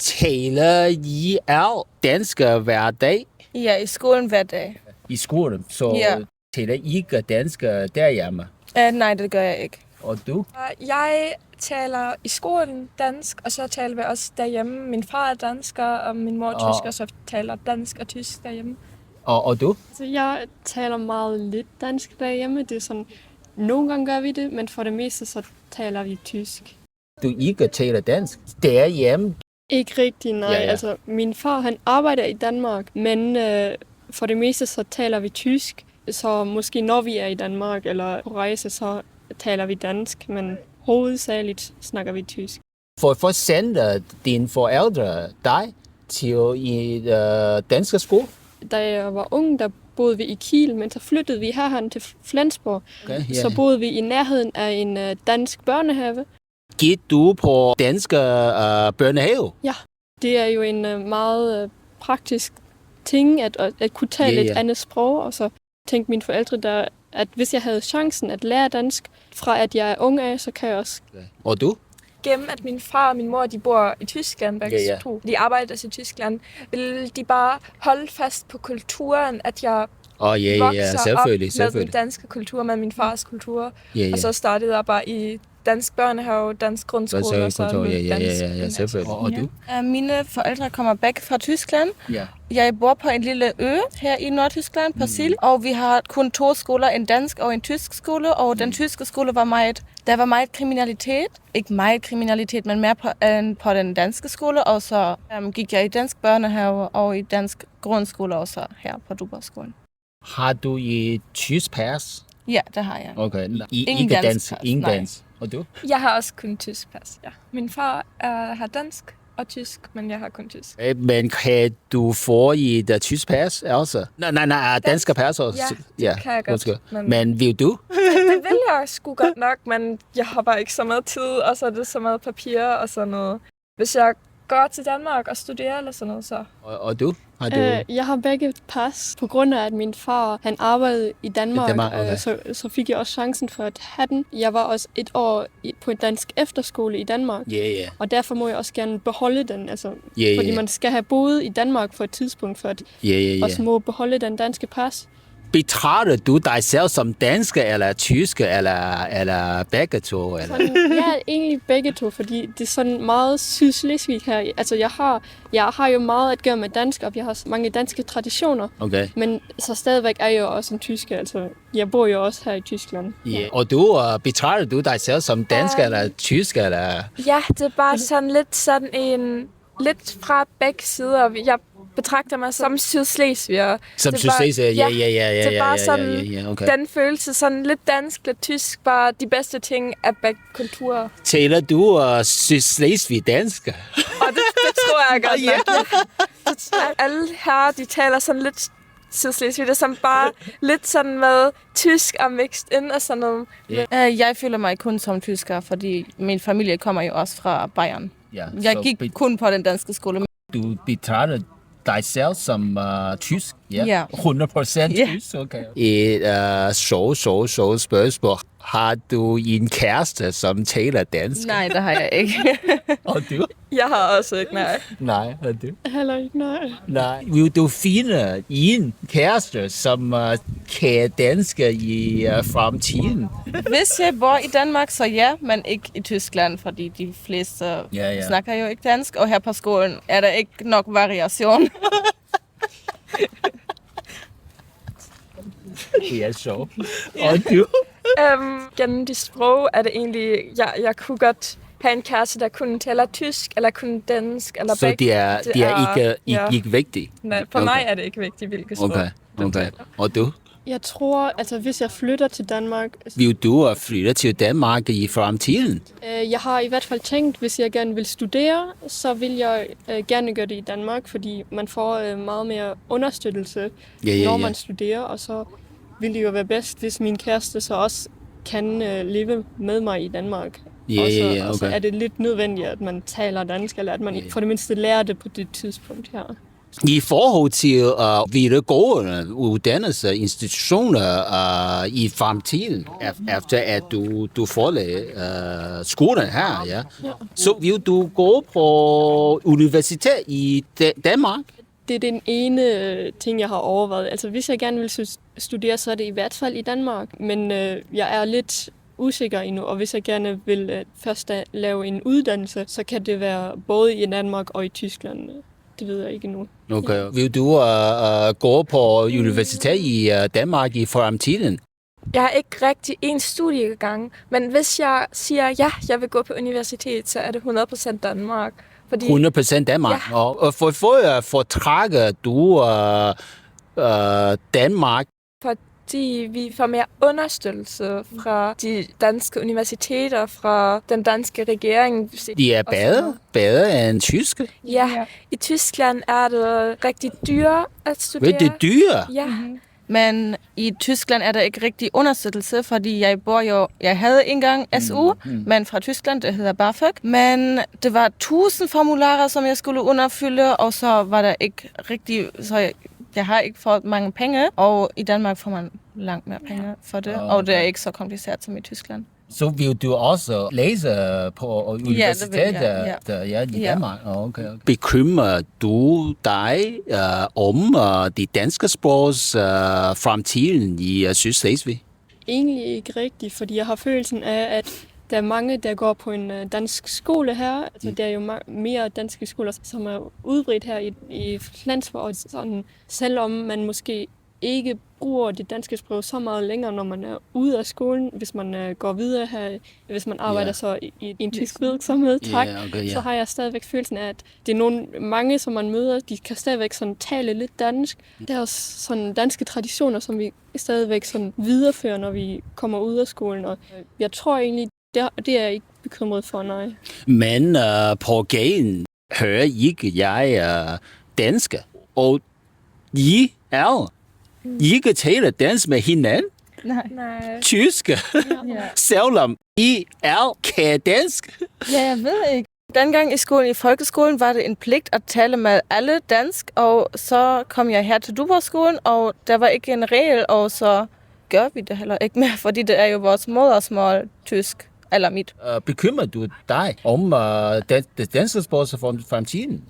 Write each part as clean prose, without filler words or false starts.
taler I dansk hver dag Ja, i skolen hver dag. i skolen? Så Ja. taler I ikke dansk derhjemme? Nej, det gør jeg ikke. Og du? Jeg taler i skolen dansk, og så taler vi også derhjemme. Min far er dansker, og min mor er tysker, så taler dansk og tysk derhjemme. Og du? Altså, jeg taler meget lidt dansk derhjemme. Det er sådan, nogle gange gør vi det, men for det meste så taler vi tysk. Du ikke taler dansk derhjemme? Ikke rigtigt, nej. Ja. Altså, min far, han arbejder i Danmark, men for det meste så taler vi tysk. Så måske når vi er i Danmark eller på rejse, så taler vi dansk, men hovedsageligt snakker vi tysk. For sender dine forældre dig til en dansk skole? Da jeg var ung, der boede vi i Kiel, men så flyttede vi herhen til Flensborg. Okay, ja. Så boede vi i nærheden af en dansk børnehave. Gik du på dansk børnehave? Det er jo en meget praktisk ting at kunne tale Ja. et andet sprog, og så tænkte mine forældre der, at hvis jeg havde chancen at lære dansk fra at jeg er ung af, så kan jeg også. Og du? Gennem at min far og min mor, de bor i Tyskland begge Ja. to. De arbejder også i Tyskland. Vil de bare holde fast på kulturen, at jeg vokser selvfølgelig, op med den danske kultur, med min fars kultur. Ja. Og så startede jeg bare i dansk børnehave, dansk grundskole og så nu dansk selvfølgelig. Og du? Mine forældre kommer begge fra Tyskland. Ja. Jeg bor på en lille ø her i Nordtyskland, på Sild, og vi har kun 2 skoler, en dansk og en tysk skole, og den tyske skole der var meget kriminalitet. Ikke meget kriminalitet, men mere på den danske skole, og så gik jeg i dansk børnehave og i dansk grundskole også her på Duborgskolen. Har du et tysk pas? Ja, det har jeg. Okay. Ingen Ikke dansk dansk. pas, Ingen nej. dansk. Og du? Jeg har også kun tysk pas, ja. Min far har dansk og tysk, men jeg har kun tysk. Men kan du få et tysk pas også? Nej, dansk pas også. Ja, det kan jeg godt. Undskyld. Men Men vil du? det vil jeg sgu godt nok, men jeg har bare ikke så meget tid, og så er det så meget papir og sådan noget. Hvis jeg går til Danmark og studerer eller sådan noget, så... Og du? Har du? Jeg har begge pas, på grund af at min far han arbejdede i Danmark, Okay. så fik jeg også chancen for at have den. Jeg var også 1 år på en dansk efterskole i Danmark, Ja. og derfor må jeg også gerne beholde den, Ja. fordi man skal have boet i Danmark for et tidspunkt, for at også må beholde den danske pas. Betragter du dig selv som dansker eller tysker eller begge to? Eller? Sådan, ja, egentlig begge to, fordi det er sådan meget Sydslesvig her. Altså, jeg har jo meget at gøre med dansk, og jeg har mange danske traditioner. Okay. Men så stadigvæk er jeg jo også en tysker, altså jeg bor jo også her i Tyskland. Ja. Og du, betragter du dig selv som dansker eller tysker? Eller? Ja, det er bare sådan lidt fra begge sider. Jeg betragter mig som sydslesviger. Som Det er bare- sydslesviger? Ja. Det er bare sådan Ja, okay. den følelse, sådan lidt dansk, lidt tysk, bare de bedste ting af begge kulturer. Taler du sydslesvig dansk? Og det tror jeg godt nok. Alle her, de taler sådan lidt sydslesvig. Det er sådan bare lidt sådan med tysk og mixed ind og sådan noget. Jeg føler mig kun som tysker, fordi min familie kommer jo også fra Bayern. Ja, Jeg gik kun på den danske skole. Du betragter dig selv som tysk? Ja. 100% Ja. tysk? Okay. Et så spørgsmål. Har du en kæreste, som taler dansk? Nej, det har jeg ikke. Og du? Jeg har også ikke, nej. Nej, og du? Heller ikke, nej. Nej. Vil du finde en kæreste, som kan dansk i fremtiden? Hvis jeg bor i Danmark, så ja, men ikke i Tyskland, fordi de fleste Ja. snakker jo ikke dansk, og her på skolen er der ikke nok variation. Det er sjovt. Og du? Gennem de sprog er det egentlig, jeg kunne godt have en kæreste, der kunne tale tysk, eller kunne dansk, eller Så begge. det er ikke vigtigt? Nej, for mig er det ikke vigtigt, hvilket sprog. Okay. Og du? Jeg tror, altså hvis jeg flytter til Danmark, Vil du flytte til Danmark i fremtiden? jeg har i hvert fald tænkt, hvis jeg gerne vil studere, så vil jeg gerne gøre det i Danmark, fordi man får meget mere understøttelse, når man studerer, og så vil det jo være bedst, hvis min kæreste så også kan leve med mig i Danmark. Ja, Og så okay. er det lidt nødvendigt, at man taler dansk, eller at man for det mindste lærer det på det tidspunkt her. I forhold til videregående uddannelse institutioner i fremtiden, efter at du forlader skolen her, ja. Så vil du gå på universitet i Danmark? Det er den ene ting, jeg har overvejet. Altså, hvis jeg gerne vil studere, så er det i hvert fald i Danmark. Men jeg er lidt usikker endnu, og hvis jeg gerne vil først lave en uddannelse, så kan det være både i Danmark og i Tyskland. Det ved jeg ikke endnu. Okay. Vil du gå på universitet i Danmark i fremtiden? Jeg har ikke rigtig en studiegang, men hvis jeg siger, ja, jeg vil gå på universitet, så er det 100% Danmark. Fordi 100% Danmark? Ja. Og hvorfor foretrækker du Danmark? Fordi vi får mere understøttelse fra de danske universiteter, fra den danske regering. De er bedre end tyske? Ja, i Tyskland er det rigtig dyrt at studere. Ved det dyre? Ja. Men i Tyskland er der ikke rigtig understøttelse, fordi jeg havde engang SU, men fra Tyskland, det hedder BAföG. Men det var 1000 formularer, som jeg skulle underfylde, og så var der ikke rigtig, så jeg har ikke fået mange penge, og i Danmark får man langt mere penge for det, og det er ikke så kompliceret som i Tyskland. Så vil du også læse på universitetet i Danmark? Okay. Bekymrer du dig om de danske sprogs fremtiden i Sydslesvig? Egentlig ikke rigtigt, fordi jeg har følelsen af, at der er mange, der går på en dansk skole her. Altså, der er jo mere danske skoler, som er udbredt her i Flensborg. Sådan, selvom man måske ikke bruger det danske sprog så meget længere, når man er ude af skolen. Hvis man går videre her, hvis man arbejder så i en tysk virksomhed, så har jeg stadigvæk følelsen af, at det er mange, som man møder, de kan stadigvæk sådan tale lidt dansk. Der er også sådan danske traditioner, som vi stadigvæk sådan viderefører, når vi kommer ud af skolen. Og jeg tror egentlig, det er jeg ikke bekymret for, nej. Men på gaden hører ikke jeg dansk, og I kan tale dansk med hinanden? Nej. Tyske? Selvom I kan dansk? Ja, jeg ved ikke. Dengang i folkeskolen var det en pligt at tale med alle dansk, og så kom jeg her til Duborgskolen, og der var ikke en regel, og så gør vi det heller ikke mere, fordi det er jo vores modersmål, tysk. Eller mit. Bekymrer du dig om det danske sprog for fremtiden?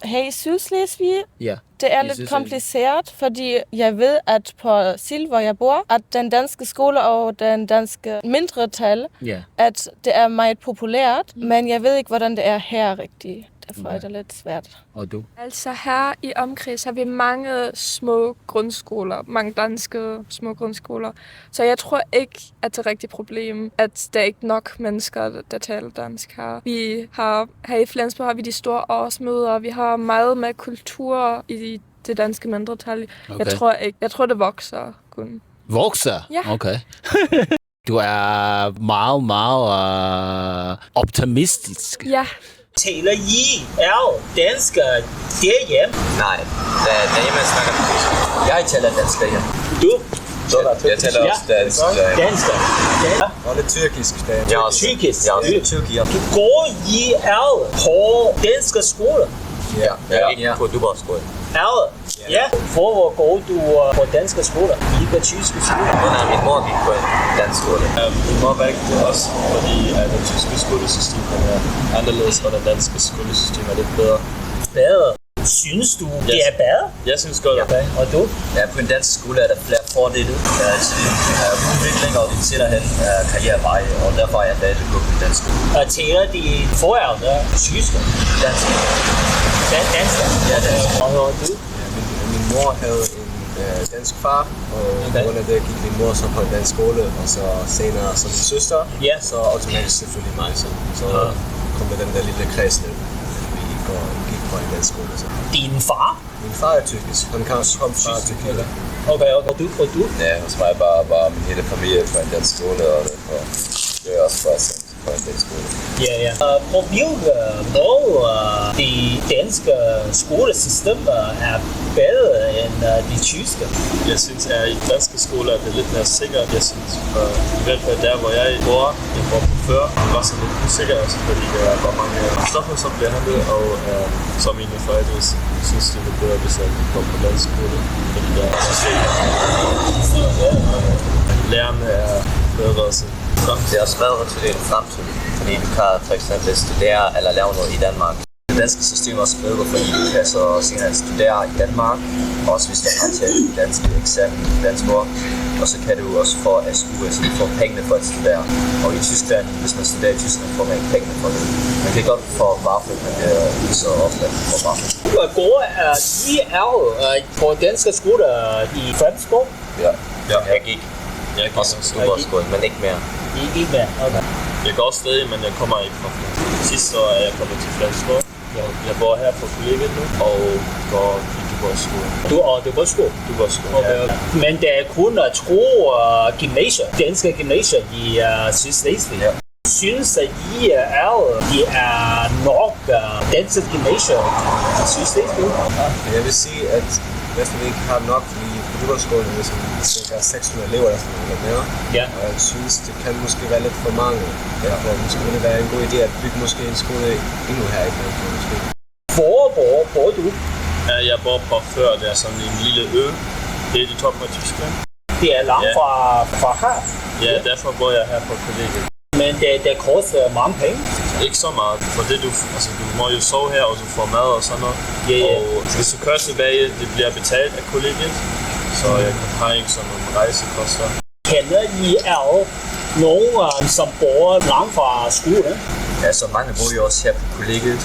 Her i Sydslesvig, Ja. det er lidt kompliceret, fordi jeg ved, at på Sild, hvor jeg bor, at den danske skole og den danske mindretal, at det er meget populært, men jeg ved ikke, hvordan det er her rigtigt. Derfor er det lidt svært. Og du? Altså her i omkreds har vi mange små grundskoler, mange danske små grundskoler. Så jeg tror ikke, at det er et rigtigt problem, at der er ikke nok mennesker, der taler dansk her. Her i Flensborg har vi de store årsmøder, vi har meget med kultur i det danske mindretal. Okay. Jeg tror det vokser kun. Vokser? Ja. Okay. Du er meget, meget optimistisk. Ja. Taler I dansk derhjemme? Nej, derhjemme snakker vi tysk. Jeg taler dansk derhjemme. Du? Jeg taler også dansk. Dansk. Og lidt tyrkisk. Jeg er også Tyrkisk? Jeg er også tyrkier. Går I på danske skole? Ja, ikke på Duborgskolen. Ja. Hvor går du på danske skoler? I på tyske skoler? Nej, min mor gik på en dansk skole. Min mor valgte det også, fordi det tyske skolesystem er anderledes, og det danske skolesystem er lidt bedre. Bedre? Synes du, det er bedre? Jeg synes godt. Okay. Og du? Ja, på en dansk skole er der flere fordele til udvikling og din senere karriereveje, og derfor er jeg valgt at gå på en dansk skole. Og taler de forældre tyske? Dansk. Dansk? Ja, dansk. Og du? Min mor havde en dansk far, og på grund af det gik min mor så på en dansk skole, og så senere som min søster, så automatisk selvfølgelig mig. Så kom der den der lille kredsnæv. Vi gik på en dansk skole. Så. Din far? Min far er tyrkisk. Han kom fra Tyrkiet. Okay, og du? Ja, hos mig bare min hele familie på en dansk skole, og det er også bare sendt på en dansk skole. Ja. På hvilken måde de danske skolesystemer er bedre end de tyske? Jeg synes, at i danske skoler er det lidt mere sikkert. Jeg synes, i hvert fald der, hvor jeg bor på før, det var sådan lidt usikkert, altså, fordi der var mange stoffer, som bliver handlet, og så mine forældre synes, det er bedre, hvis jeg går på dansk skole, fordi der er så lærerne er bedre til. Det er også bedre til det fremtid, fordi du kan for eksempel studere eller lave noget i Danmark. Det danske system er også bedre, fordi du kan så senere studere i Danmark, også hvis du har taget danske eksamen i dansk år, og så kan du også få SU, så du får pengene for at studere. Og i Tyskland, hvis man studerer i Tyskland, får man ikke pengene for det. Man kan godt få BAföG, men det er ikke så ofte for BAföG. I er på danske skoler i Fremskov? Ja, jeg gik. Jeg gik også Stuborgskolen, men ikke mere. Ikke mere? Okay. Jeg går stadig, men jeg kommer ikke fra Flensborg. Sidste år er jeg kommet til Flensborg. Jeg bor her på kollegiet nu, og går i Duborgskolen. Duborgskolen, okay. Ja. Men der er kun 2 gymnasier, danske gymnasier i Sydslesvig. Ja. Synes at de er nok danske gymnasier i Sydslesvig? Jeg vil sige, at næsten vi ikke har nok, fordi på Duborgskolen er det cirka 600 elever, der skal være med. Ja. Og jeg synes, det kan måske være lidt for mange. Derfor måske ville det være en god idé at bygge måske en skole endnu her i Flensborg. Hvor bor du? Jeg bor på før, det er sådan en lille ø. Det er de top af Tyskland. Det er langt fra her? Ja, derfor bor jeg her på kollegiet. Men det koster mange penge? Ikke så meget, for det du må jo sove her, og du får mad og sådan noget. Yeah. Og hvis du kører tilbage, det bliver betalt af kollegiet, så jeg har ikke sådan nogle rejsekoster. Kender I nogen, som bor langt fra skolen? Ja, så mange bor jo også her på kollegiet,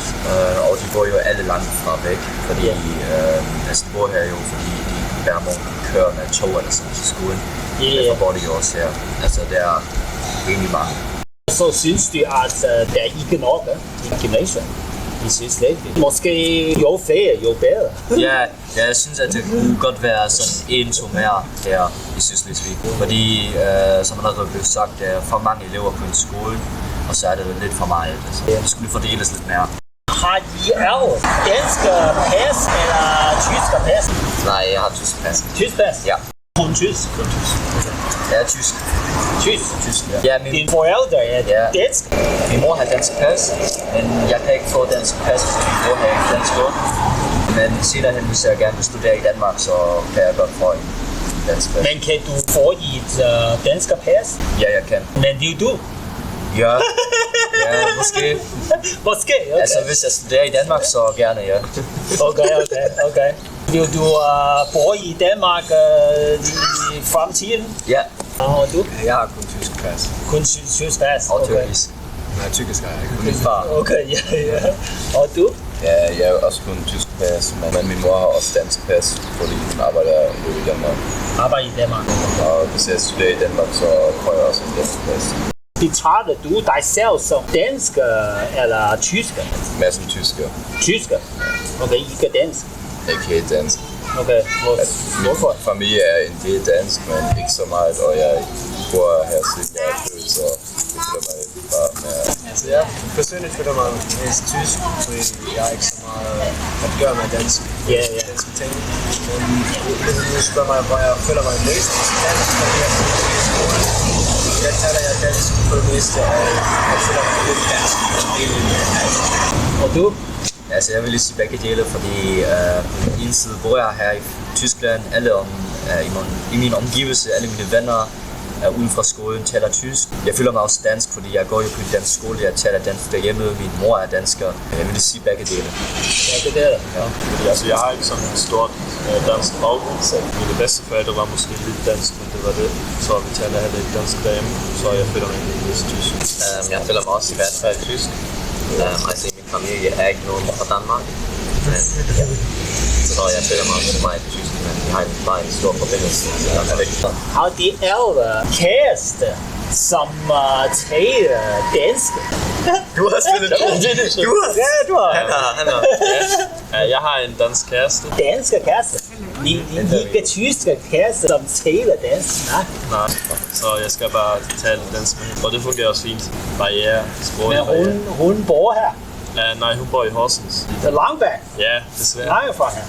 og de bor jo alle langt fra væk, fordi de bor her jo, fordi de hver morgen kører med tog eller sådan til skolen. Derfor bor de jo også her. Altså, det er rimelig mange. Så synes du, at der er ikke nok i gymnasiet i Sydslesvig? Måske jo færre, jo bedre. Ja, jeg synes, at det kunne godt være sådan 1-2 mere her i Sydslesvig. Fordi, som allerede blev sagt, der er for mange elever på en skole, og så er det lidt for meget. Altså, det skulle fordeles lidt mere. Har I danske pas eller tyske pas? Nej, jeg har tysk pas. Tysk pas? Ja. Kun tysk? Ja, tysk. Tysk, ja. Dine forældre er dansk? Min mor har dansk pas, men jeg kan ikke få dansk pas, fordi min mor har ikke dansk ord. Men senere hen, hvis jeg gerne vil studere i Danmark, så kan jeg godt få en dansk pas. Men kan du få et dansk pas? Ja, jeg kan. Men det er du? Ja, måske. Måske, okay. Altså, hvis jeg studerer i Danmark, så gerne, ja. Okay. Vil du bo i Danmark i fremtiden? Ja. Og du? Jeg har kun tysk pas. Kun tysk pas? Og tyrkisk. Nej, tyrkisk har jeg ikke. Min far. Okay, ja. Og du? Ja, jeg er også kun tysk pas, men min mor har også dansk pas, fordi hun arbejder i Danmark. Arbejder i Danmark? Og hvis jeg studerer i Danmark, så får jeg også en dansk pas. Betragter du dig selv som dansk eller tysker? Mere som tysker. Tysker? Okay, ikke dansk? Ikke helt dansk. Okay, hvorfor? Min familie er en del dansk, men ikke så meget, og jeg bor her siden jeg er født, så det føler mig bare mere. Altså jeg personligt føler mig mest tysk, fordi jeg er ikke så meget at gøre med dansk. Danske ting. Men nu spørger mig, hvor jeg føler mig mest dansk, fordi jeg taler dansk på det meste, og jeg føler mig lidt dansk. Og du? Altså, jeg vil lige sige begge dele, fordi på den ene side bor jeg her i Tyskland. I min omgivelse, alle mine venner uden for skolen taler tysk. Jeg føler mig også dansk, fordi jeg går jo på en dansk skole. Jeg taler dansk derhjemme. Min mor er dansker. Jeg vil lige sige begge dele. Begge dele? Ja. Fordi, altså, jeg har ikke sådan en stort dansk baggrund. Mine bedsteforældre var måske lidt dansk, men det var det. Så vi taler heller ikke dansk derhjemme, så jeg føler mig egentlig mest tysk. Jeg føler mig også i hvert fald tysk. Altså, min familie er ikke nogen fra Danmark. Men, ja. Så jeg føler mig også meget tysk, men vi har en meget stor forbindelse. Har de ældre kæreste, som taler dansk? Du har spillet det. Du har. Han har. Ja, jeg har en dansk kæreste. Danske kæreste? Ikke tyske kæreste, som taler dansk? Nej, så jeg skal bare tale dansk med hende. Og det fungerer også fint. Barriere, sprog. Men hun bor her? Nej, hun bor i Horsens. Det er langt væk. Ja, desværre. Langt fra her.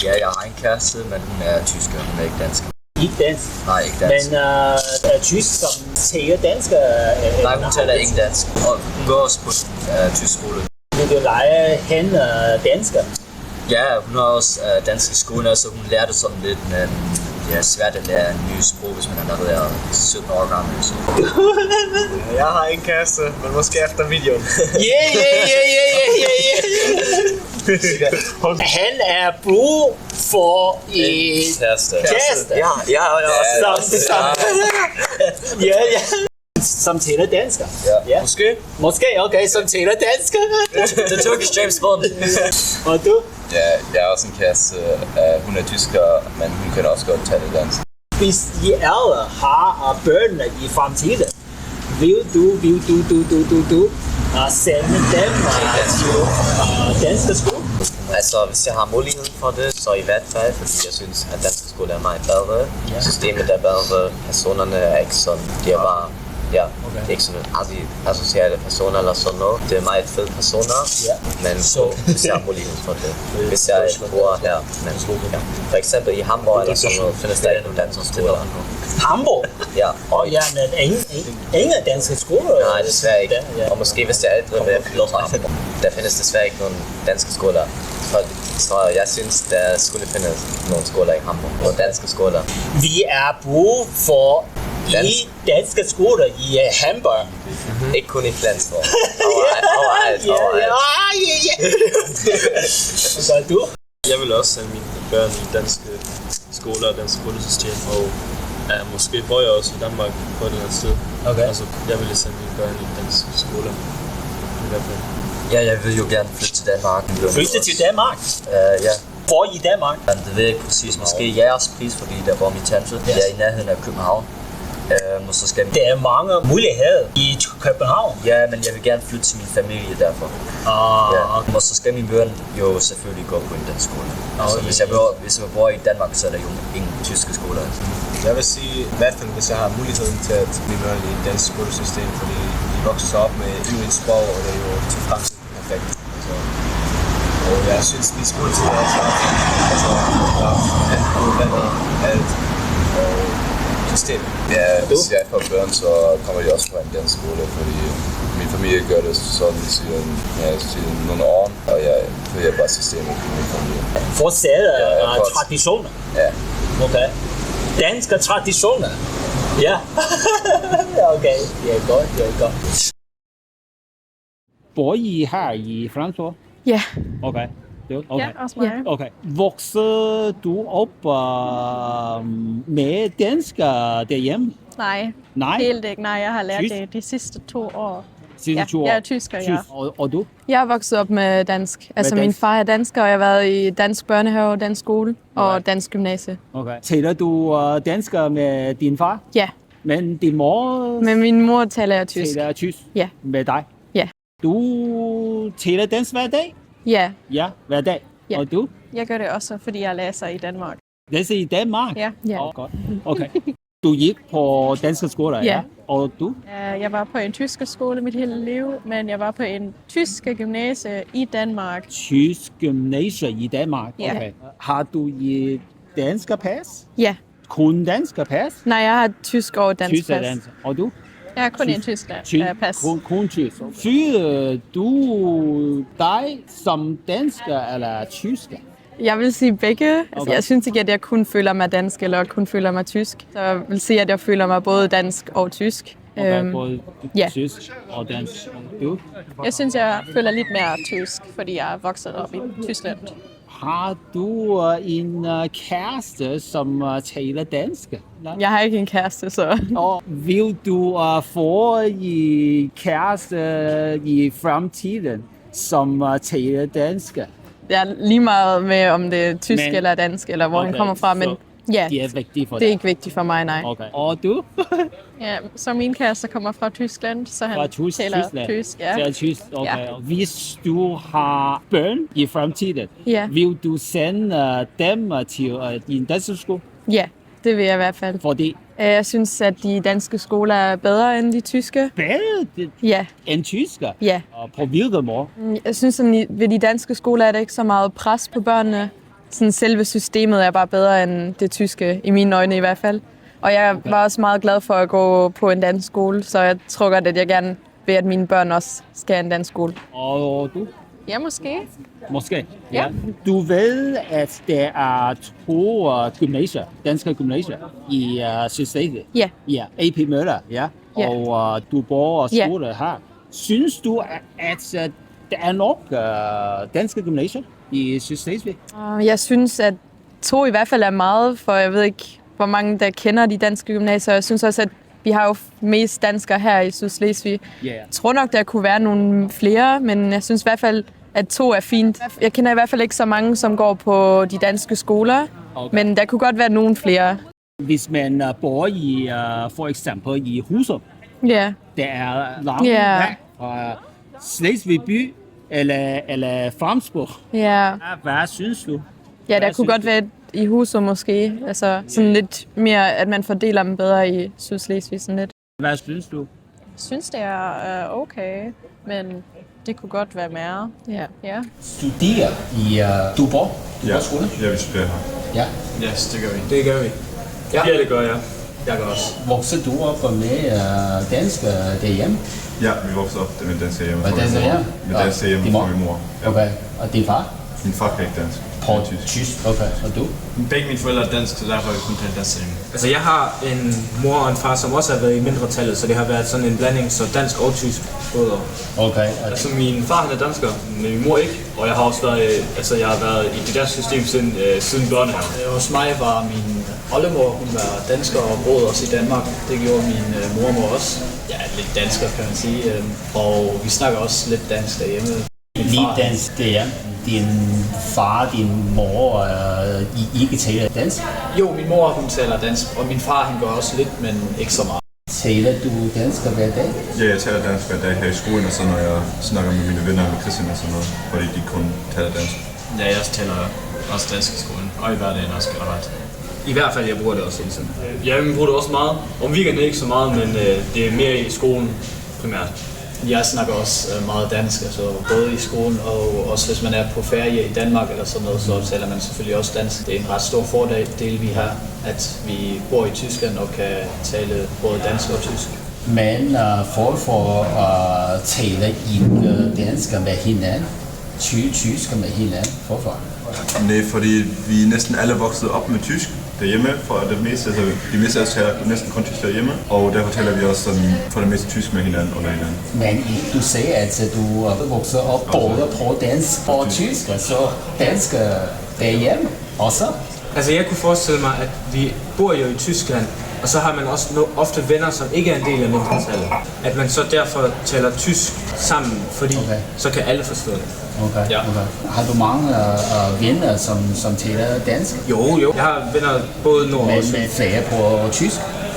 Ja, jeg har en kæreste, men hun er tysker, hun er ikke dansk. Ikke dansk. Nej, ikke dansk. Men er tysk, som taler dansk? Nej, hun taler ikke dansk. Og hun går også på en tysk skole. Vil du lege hende dansker? Ja, hun har også dansk i skolen, så hun lærte sådan lidt, men det er svært at lære en ny sprog, hvis man allerede er 17 år gammel. Så. Jeg har en kæreste, men måske efter videoen. Yeah. Han er brug for en Kæreste. Ja. Som taler dansk. Ja. Måske, okay, som taler dansk. The Turkish James Bond. Og du? Ja, jeg har også en kæreste. Hun er tysker, men hun kan også godt tale dansk. Hvis I alle har børn i fremtiden, vil du sende dem til dansk skole? Altså, hvis jeg har muligheden for det, så i hvert fald, fordi jeg synes, at dansk skole er meget bedre. Systemet er bedre, personerne er ikke sådan, det er bare, det er ikke sådan asociale personer eller sådan noget. Det er meget fede personer, men hvis jeg har muligheden for det. Hvis jeg bor her, men for eksempel i Hamburg eller sådan noget, findes der ikke nogen danske skoler. Hamburg? Ja. Men ingen danske skoler? Nej, desværre ikke. Og måske hvis jeg er ældre, vil jeg flytte til Hamburg. Der findes desværre ikke nogen danske skoler. Så jeg synes, der skulle findes nogle skoler i Hamburg, og danske skoler. Vi er brug for danske skoler i Hamburg. Ikke kun i Flensborg. Overalt. Hvad du? Jeg vil også sende mine børn i danske skoler og dansk skolesystem, og måske bor jeg også i Danmark på et eller andet sted. Okay. Altså, jeg vil sende mine børn i dansk skoler. I hvert fald. Ja, jeg vil jo gerne flytte til Danmark. Flytte til Danmark? Ja. Hvor i Danmark? Det ved jeg ikke præcis. Måske jeres pris, fordi der bor min tante. Jeg er i nærheden af København. Så skal vi... Der er mange muligheder i København. Ja, men jeg vil gerne flytte til min familie derfor. Okay. Og så skal min børn jo selvfølgelig gå på en dansk skole. Så hvis jeg bor i Danmark, så er der jo ingen tyske skoler. Jeg vil sige, i hvert fald hvis jeg har muligheden til at blive børn i et dansk skolesystem, fordi de vokser op med endnu en sprog, og det er jo til fremtiden perfekt. Og jeg synes, min skoletid er også alt og system. Ja, hvis jeg får børn, så kommer de også fra en dansk skole, fordi min familie gør det sådan siden nogle år, og jeg følger bare systemet i min familie. Fortsætter traditioner? Ja. Okay. Danske traditioner? Ja. Okay, det er godt. Bor I her i Frankfurt? Ja. Okay. Okay. Ja, også mig. Okay. Voksede du op med dansk derhjemme? Nej, helt ikke. Nej, jeg har lært det de sidste 2 år. Sidste 2 år? Jeg er tysker, ja. Og du? Jeg er vokset op med dansk. Altså min far er dansker, og jeg har været i dansk børnehave, dansk skole og dansk gymnasie. Okay. Taler du dansk med din far? Ja. Men din mor? Med min mor taler jeg tysk. Taler tysk? Ja. Med dig? Ja. Du taler dansk hver dag? Ja. Ja, hver dag. Ja. Og du? Jeg gør det også, fordi jeg læser i Danmark. Læser i Danmark? Ja. Godt. Okay. Du gik på danske skoler, ja? Og du? Jeg var på en tysk skole mit hele liv, men jeg var på en tysk gymnasie i Danmark. Tysk gymnasie i Danmark? Ja. Okay. Har du et dansk pas? Ja. Kun dansk pas? Nej, jeg har tysk og dansk pas. Dansk. Og du? Jeg har kun en tysk pas. Kun tysk. Føler du dig som dansker eller tysker? Jeg vil sige begge. Altså, jeg synes ikke, at jeg kun føler mig dansk eller kun føler mig tysk. Så jeg vil sige, at jeg føler mig både dansk og tysk. Okay, både tysk og dansk. Du? Jeg synes, jeg føler lidt mere tysk, fordi jeg er vokset op i Tyskland. Har du en kæreste, som taler dansk? Jeg har ikke en kæreste, så... Og vil du få en kæreste i fremtiden, som taler dansk? Det er lige meget med, om det er tysk eller dansk, eller hvor han kommer fra, men ja, det er vigtigt for dig. Det er ikke vigtigt for mig, nej. Okay. Og du? Ja, så min kæreste kommer fra Tyskland, så han taler tysk. Ja. Taler tysk, okay. Ja. Hvis du har børn i fremtiden, vil du sende dem til en dansk skole? Ja, det vil jeg i hvert fald. Fordi Jeg synes, at de danske skoler er bedre end de tyske. Bedre Ja. end tysker? Ja. Og på hvilken måde? Jeg synes, at ved de danske skoler er der ikke så meget pres på børnene. Sådan selve systemet er bare bedre end det tyske, i mine øjne i hvert fald. Og jeg var også meget glad for at gå på en dansk skole, så jeg tror godt, at jeg gerne vil, at mine børn også skal have en dansk skole. Og du? Ja, måske. Måske. Ja. Du ved, at der er 2 gymnasier, danske gymnasier i Sydslesvig. Ja. Ja, AP Møller, ja. Ja. Og du bor og skole her. Synes du, at der er nok danske gymnasier i Sydslesvig? Jeg synes, at 2 i hvert fald er meget, for jeg ved ikke, hvor mange der kender de danske gymnasier. Jeg synes også, at vi har jo mest danskere her i Sydslesvig. Yeah. Jeg tror nok, der kunne være nogle flere, men jeg synes i hvert fald, at 2 er fint. Jeg kender i hvert fald ikke så mange, som går på de danske skoler, men der kunne godt være nogle flere. Hvis man bor i, for eksempel i Husum, Ja. der er langt væk fra Slesvig by eller Framsborg. Ja. Hvad synes du? Ja, der kunne godt være i Husum måske. Altså sådan lidt mere, at man fordeler dem bedre i Sydslesvig sådan lidt. Hvad synes du? Jeg synes, det er okay, men det kunne godt være mere. Ja. Studerer i Duborg? Ja, vi studerer her. Ja. Yes, det gør vi. Det gør vi. Ja, det gør jeg. Jeg gør også. Voksede du op med dansk derhjemme? Ja, vi voksede op med dansk derhjemme. Med dansk derhjemme? Med dansk derhjemme fra min mor. Ja. Okay, og din far? Min far kan ikke dansk. På tysk? Okay, og du? Begge mine forældre er dansk, så derfor har jeg kun talt dansk hjemme. Altså jeg har en mor og en far, som også har været i mindretallet, så det har været sådan en blanding, så dansk og tysk både. Okay. Altså min far han er dansker, men min mor ikke, og jeg har også været, jeg har været i det danske system siden børnehaven. Hos mig var min oldemor, hun var dansker og boede også i Danmark. Det gjorde min mormor også. Ja, lidt dansker kan man sige, og vi snakker også lidt dansk derhjemme. Lige dansk derhjemme? Din far, din mor, I ikke taler dansk? Jo, min mor hun taler dansk, og min far han gør også lidt, men ikke så meget. Taler du dansk hver dag? Ja, jeg taler dansk hver dag her i skolen, og så når jeg snakker med mine venner med Christian og sådan noget, fordi de kun taler dansk. Ja, jeg taler også dansk i skolen, og i hverdagen også generelt. I hvert fald, jeg bruger det også hele tiden. Ja, jeg bruger det også meget. Om weekenden ikke så meget, men det er mere i skolen primært. Jeg snakker også meget dansk, altså både i skolen og også hvis man er på ferie i Danmark eller sådan noget, så taler man selvfølgelig også dansk. Det er en ret stor fordel, vi har, at vi bor i Tyskland og kan tale både dansk og tysk. Men folk får tale dansk med hinanden, tysk med hinanden, hvorfor? Nej, fordi vi næsten alle voksede op med tysk derhjemme, for det meste, altså de meste af os taler næsten kun tysk derhjemme, og derfor taler vi også sådan, for det meste tysk med hinanden under hinanden. Men du sagde, at du voksede op både på dansk og tysk, så dansk derhjemme også? Altså jeg kunne forestille mig, at vi bor jo i Tyskland, og så har man også ofte venner, som ikke er en del af mindretallet. At man så derfor taler tysk sammen, fordi så kan alle forstå det. Okay. Ja. Okay. Har du mange venner, som taler dansk? Jo. Jeg har venner både nord og syd. Men flere på tysk?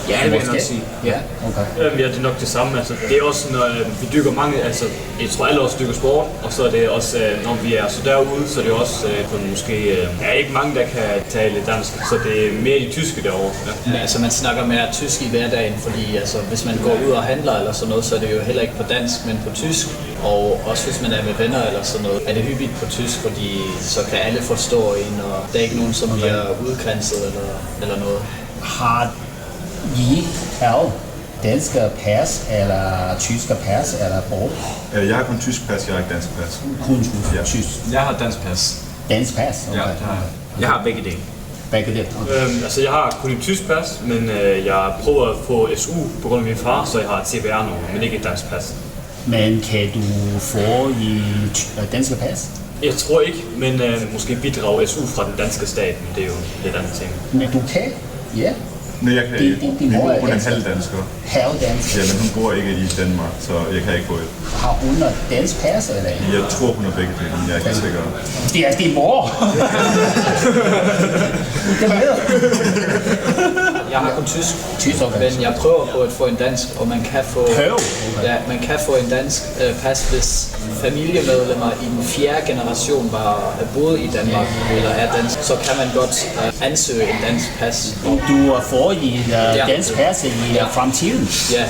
Ja, det vil jeg nok sige. Ja. Okay. Ja, det er nok det samme. Altså, det er også, når vi dykker mange, altså jeg tror alle også dykker sport, og så er det også, når vi er så derude, så er det også måske, ikke mange, der kan tale dansk, så det er mere i tyske derovre. Ja. Men, altså man snakker mere tysk i hverdagen, fordi altså, hvis man går ud og handler eller sådan noget, så er det jo heller ikke på dansk, men på tysk. Og også hvis man er med venner eller sådan noget, er det hyppigt på tysk, fordi så kan alle forstå en, og der er ikke nogen, som bliver udgrænset eller noget. Har I dansk pas eller tysk pas eller både? Jeg har kun tysk pas, jeg har ikke dansk pas. Kun tysk? Jeg har dansk pas. Dansk pas? Okay. Ja, jeg har begge dele. Begge dele? Okay. Altså jeg har kun et tysk pas, men jeg prøver at få SU på grund af min far, så jeg har et CPR nu, men ikke et dansk pas. Men kan du få i danske pas? Jeg tror ikke, men måske bidrage SU fra den danske stat, men det er jo lidt andet ting. Men du kan? Ja. Nej, jeg kan ikke. Min mor er halvdansker. Halvdansker? Ja, men hun bor ikke i Danmark, så jeg kan ikke få et. Har hun dansk pas eller ikke? Jeg tror, hun er begge dele, men jeg er ikke sikker. Det er din mor! Det ved Jeg har kun tysk. Okay. Men jeg prøver på at få en dansk, og man kan få, man kan få en dansk pas, hvis familiemedlemmer i den 4. generation har boet i Danmark eller er dansk, så kan man godt ansøge en dansk pas. Du får i dansk pas i fremtiden? Ja.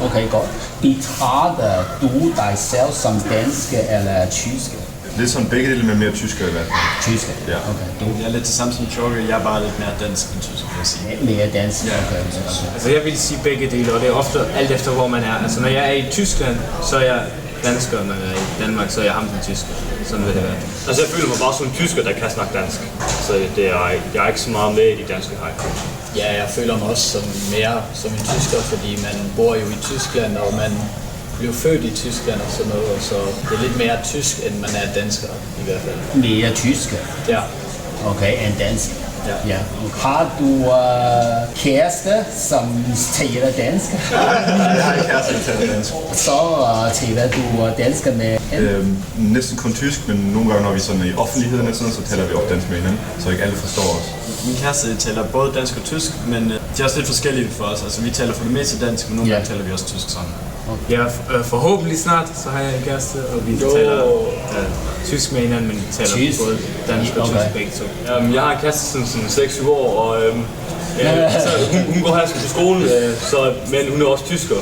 Okay, godt. Betragter du dig selv som dansk eller tysk? Lidt som begge dele med mere tysker i hvert fald. Tysker? Ja. Okay. Jeg er lidt til samme som Jorge, jeg er bare lidt mere dansk end tysk, vil jeg sige. Mere dansk? Ja. Okay. Altså jeg vil sige begge dele, og det er ofte alt efter hvor man er. Altså når jeg er i Tyskland, så er jeg dansker, når jeg er i Danmark, så er jeg ham den tysker. Sådan vil det være. Altså jeg føler mig bare som en tysker, der kan snakke dansk. Så jeg er ikke så meget med i de danske hej. Ja, jeg føler mig også mere som en tysker, fordi man bor jo i Tyskland, og man blev født i Tyskland og sådan noget, så det er lidt mere tysk, end man er dansker i hvert fald. Mere tysk? Ja. Okay, end dansk? Ja. Har du kæreste, som taler dansk? Jeg har ikke kæreste, der taler dansk. Så taler du dansk med næsten kun tysk, men nogle gange, når vi sådan i offentligheden og sådan, så taler vi også dansk med hinanden, så ikke alle forstår os. Min kæreste taler både dansk og tysk, men de er også lidt forskellige for os. Altså vi taler for det meste dansk, men nogle gange taler vi også tysk sammen. Ja, forhåbentlig snart, så har jeg en kæreste, og vi taler tysk med hinanden, men vi taler både dansk og tysk begge to. Jeg har en kæreste sådan 6-7 år, og så hun går her på skole, men hun er også tysker,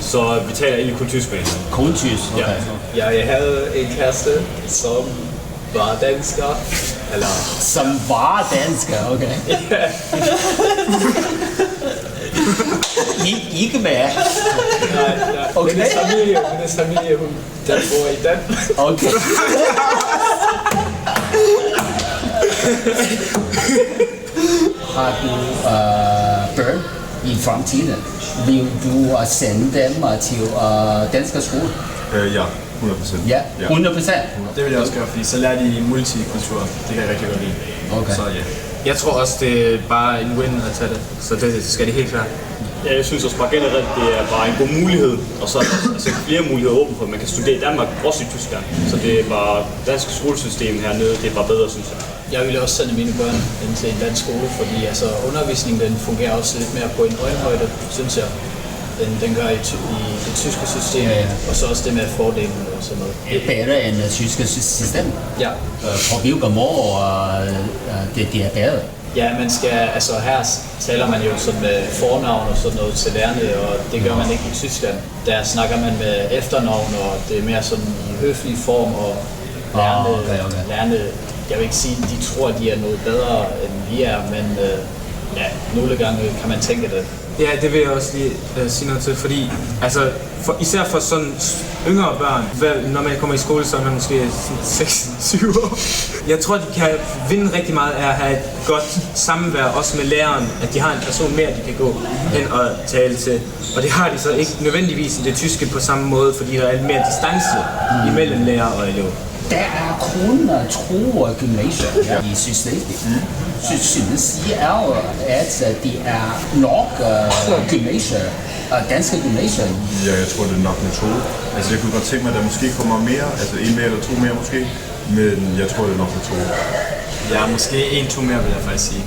så vi taler egentlig kun tysk med hinanden. Kun tysk? Okay. Ja, jeg havde en kæreste, som var dansker, eller... Som var dansker, okay. Ikke mere? Nej. Okay. Hendes familie, hun der bor i Danmark. Okay. Har du børn i fremtiden? Vil du sende dem til dansk skole? Ja, 100%. Ja, 100%? Det vil jeg også gøre, fordi så lærer de multikultur. Det kan jeg rigtig godt lide. Okay. Så ja. Jeg tror også, det er bare en win at tage det, så det skal det helt klart. Ja, jeg synes også bare generelt, det er bare en god mulighed, og så altså flere muligheder åbent for, at man kan studere i Danmark, også i Tyskland. Så det er bare, dansk skolesystem hernede, det er bare bedre, synes jeg. Jeg ville også sende mine børn ind til en dansk skole, fordi altså, undervisningen den fungerer også lidt mere på en øjenhøjde, synes jeg. Den gør i det tyske system, og så også det med fordelen og sådan noget. Det er bedre end det tyske system? Ja. På hvilken måde det er bedre? Ja, man skal, altså her taler man jo sådan med fornavn og sådan noget til lærerne, og det gør man ikke i Tyskland. Der snakker man med efternavn, og det er mere sådan i høflig form, og lærerne, jeg vil ikke sige, at de tror, at de er noget bedre, end vi er, men nogle gange kan man tænke det. Ja, det vil jeg også lige sige noget til, fordi altså, især for sådan yngre børn, når man kommer i skole, så er man måske 6-7 år. Jeg tror, de kan vinde rigtig meget af at have et godt samvær, også med læreren, at de har en person mere, de kan gå hen og tale til. Og det har de så ikke nødvendigvis i det tyske på samme måde, fordi der er lidt mere distance imellem lærer og elev. Der er kun 2 gymnasier i Sydslesvig. Synes I at det er nok gymnasier, danske gymnasier? Ja, jeg tror, det er nok med 2. Altså, jeg kunne godt tænke mig, at der måske kommer mere, altså 1 mere eller 2 mere måske, men jeg tror, det er nok med 2. Ja, måske 1-2 mere, vil jeg faktisk sige.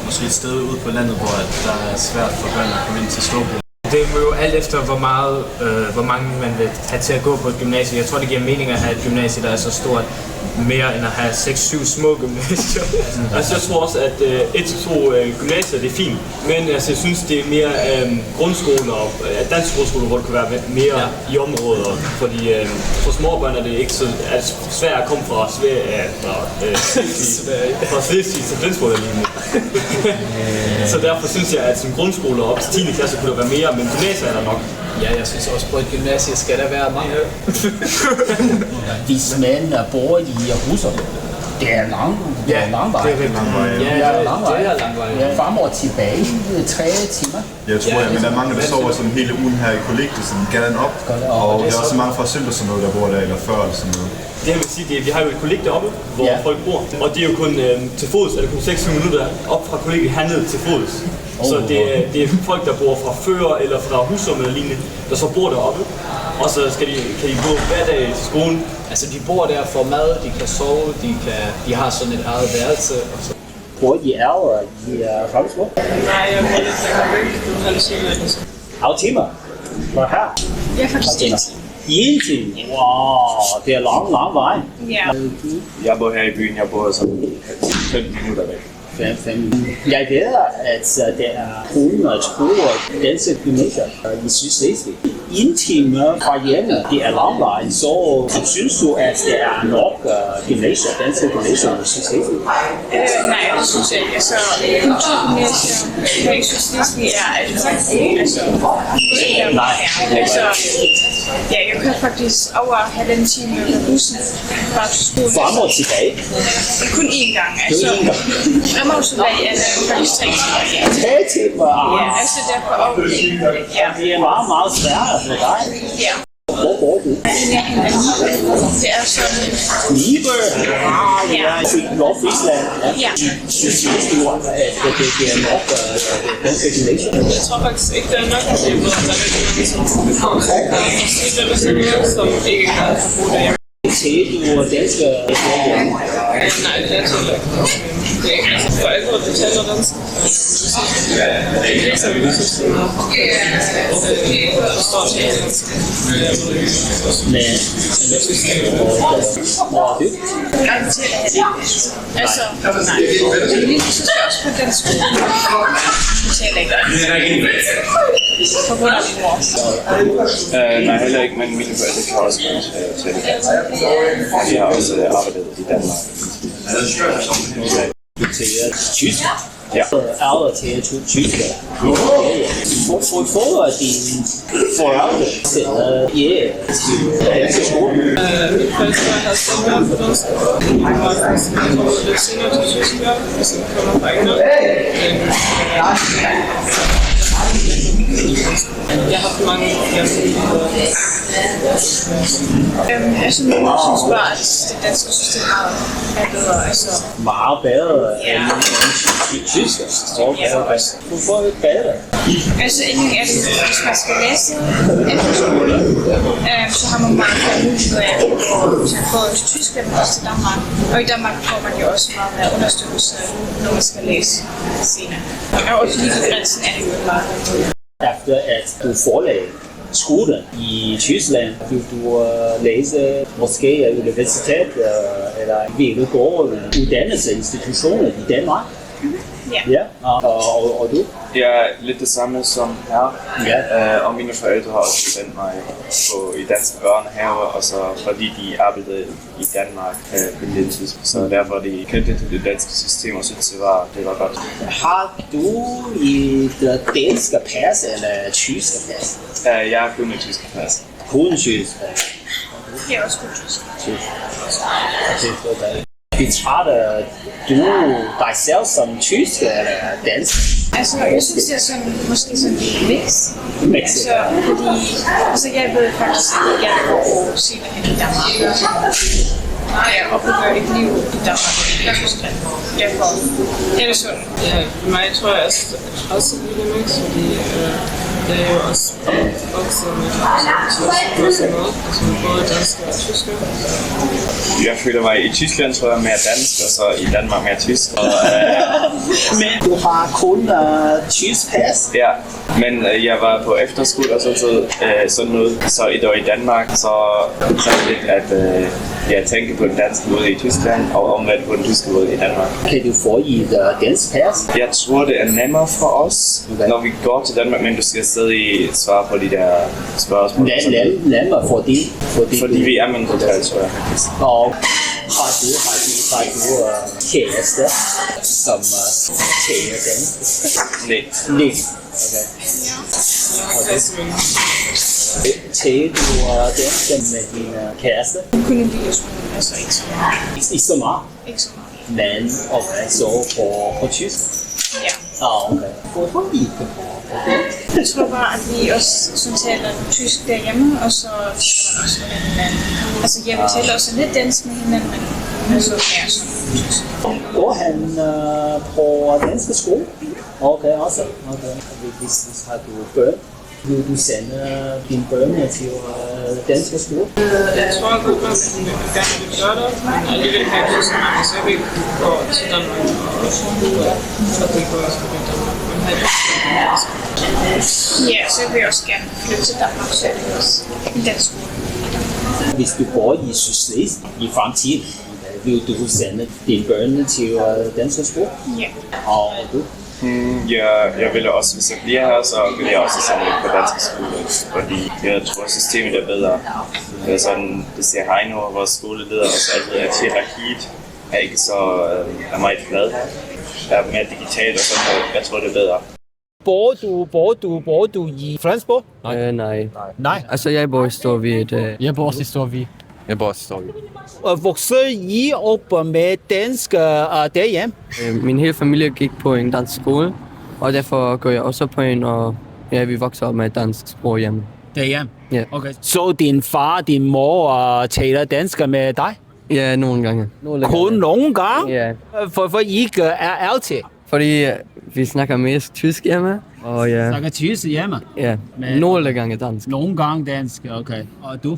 Måske et sted ude på landet, hvor der er svært for børn at komme ind til storbyen. Det er jo alt efter, hvor mange man vil have til at gå på et gymnasie. Jeg tror, det giver mening at have et gymnasie, der er så stort, mere end at have 6-7 små gymnasier. Altså, jeg tror også, at 1-2 gymnasier, det er fint. Men altså, jeg synes, det er mere grundskoler, danske grundskoler, hvor det kan være mere i områder. Fordi for småbørn er det ikke så svært at komme fra Slesvig til Flensborg lige nu. Så derfor synes jeg, at som grundskoler op til 10. klasse kunne der være mere, men gymnasier er der nok. Ja, jeg synes også på et gymnasie skal der være mange. Hvis man bor i Rusland, det er lang vej. Ja, det er lang vej. Frem og tilbage, 3 timer. Jeg tror, men der er mange, der sover sådan hele ugen her i kollektet, sådan gaden op. Og der er også mange fra Sønder sådan noget, der bor der, eller før eller sådan noget. Det jeg vil sige, det er, vi har jo et kollekt deroppe, hvor folk bor. Og det er jo kun til fods, er det kun 6 minutter op fra kollegiet herned til fods. Så det er folk, der bor fra Før eller fra Husum eller lignende, der så bor deroppe. Og så kan de gå hver dag til skolen. Altså de bor der for mad, de kan sove, de har sådan et eget værelse. Og så. Hvor I er i folkeskole? Nej, jeg er ikke. Du har det sikkert. Halv timer? Fra her? Jeg er faktisk 1 time. I 1 time? Wow, det er lang vej. Ja. Jeg bor her i byen, jeg bor sådan 5 minutter væk. 5. Jeg ved, at der er kun 2 danske gymnasier i Sydslesvig. 1 time fra hjemme, det er lang vej, så synes du, at der er nok gymnasier, danske gymnasier i Sydslesvig? Nej, det synes jeg ikke. Altså, kulturgymnasier her i Sydslesvig er Nej. Ja, jeg kører faktisk over 1,5 time med bussen bare til skole. Frem og tilbage? Kun én gang. Altså, frem og tilbage er det faktisk 3 timer. 3 timer? Ja, altså derfor okay. Ja. Det er meget svært for dig. Ja. Hvor bor du? Det er sådan... Nibe? Ja. Nordfrisland? Ja. Synes du, at det er nok danske gymnasier? Jeg tror faktisk ikke, det er nok tilbud, at der er ikke noget, som det er sådan noget, som ikke kan bruge det. Til du danske gymnasier? Nej, det er til det er ikke altså forældre, der taler dansk. Det er så vildt. Forstår til engelsk. Hvor er det? Altså, nej. Min søster skal også på den skole. Jeg taler ikke. På grund af min mor. Nej, heller ikke, men mine forældre kan også tale dansk. De har også arbejdet i Danmark. Du taler tysk? Ja. Alle taler tysk. Hvorfor er dine forældre sender til danske skole? Mine forældre har sendt mig på dansk. Jeg har faktisk kommet lidt senere til Tyskland, og så kommer fra England. Jeg har haft mange altså, min mor synes bare, at det danske system er bedre. Altså, meget bedre end tysk. Hvorfor er det bedre? Altså, en gang er det, hvis man skal læse efterskole, så har man meget flere muligheder af at få til Tyskland, men også til Danmark. Og i Danmark får man jo også meget mere understøttelse, når man skal læse senere. Og også lige ved grænsen er det jo meget. Efter at du forlagde skolen i Tyskland, vil du læse måske universitet eller videregående uddannelsesinstitutioner i Danmark? Ja. Og du? Det er lidt det samme som her. Ja. Og mine forældre har også sendt mig i danske børnehaver, og så fordi de arbejdede i Danmark på det tidspunkt. Så derfor de kendte til det danske system, og synes det var godt. Har du et danske pas eller tyske pas? Jeg har kun et tyske pas. Kun tyske pas? Det er også kun tysk. Betragter du dig selv som tysk eller dansk? Altså, jeg synes, det er sådan, måske sådan en mix. Altså, fordi jeg ved faktisk, at jeg går på senere hen i Danmark. Jeg opbygger et liv i Danmark i Tyskland. Derfor er det sådan. Ja, mig tror jeg også en lille mix, fordi det er jo også vokset med tysk måde, altså både dansk og tysk. Jeg føler mig i Tyskland, tror jeg, mere dansk, og så i Danmark mere tysk. Men du har kun tysk pas? Ja, men jeg var på efterskole og sådan noget. Så et år i Danmark, så er det lidt, at jeg tænker på den danske måde i Tyskland, og omvendt på den tyske måde i Danmark. Kan du få et dansk pas? Jeg tror, det er nemmere for os, når vi går til Danmark, men du skal stadig svare på de der spørgsmål. Nemmere fordi vi er mindretal, tror jeg. Og har du kæreste, som taler dansk? Nej. Okay. Taler du dansk med din kæreste? Kun en lille smule, altså ikke så meget. Ikke så meget? Ikke så meget. Men så på tysk? Ja. Okay. Hvorfor ikke på? Jeg tror bare, at vi også sådan taler tysk derhjemme, og så taler man også med hinanden. Altså, jeg vil tale også lidt dansk med hinanden, men så mere sådan tysk. Går han på danske skole? Okay, også. Okay. Hvis har du børn, vil du sende dine børn til danske skole? Jeg tror godt, man gerne vil gøre det, men alligevel har jeg ikke så mange, så jeg vil gå til Danmark og det går også i Danmark. Ja, så vil jeg også gerne flytte til Danmark, så er det også en dansk skole. Hvis du bor i Sydslesvig i fremtiden, vil du sende dine børn til dansk skole? Ja. Og du? Jeg vil også, hvis jeg bliver her, så vil jeg også sende det på dansk skole, fordi jeg tror, systemet er bedre. Det er sådan, det ser Heino, vores skoleleder, og så altid at hierarkiet er ikke så er meget flad. Der er mere digitalt og sådan noget. Jeg tror, det er bedre. Bor du i Flensborg? Nej. Altså, jeg bor i Storvig. Jeg bor også i Storvig. Jeg bor også i Storvig. Og voksede I op med dansk derhjemme? Min hele familie gik på en dansk skole, og derfor går jeg også på en, og ja, vi vokser op med dansk sprog hjemme. Derhjemme? Ja. Okay. Så din far og din mor taler dansk med dig? Ja, nogle gange. Kun nogle gange? Ja. For I ikke er altid? Fordi vi snakker mest tysk hjemme, og ja. Snakker tysk hjemme? Ja, nogle gange dansk. Nogle gange dansk, okay. Og du?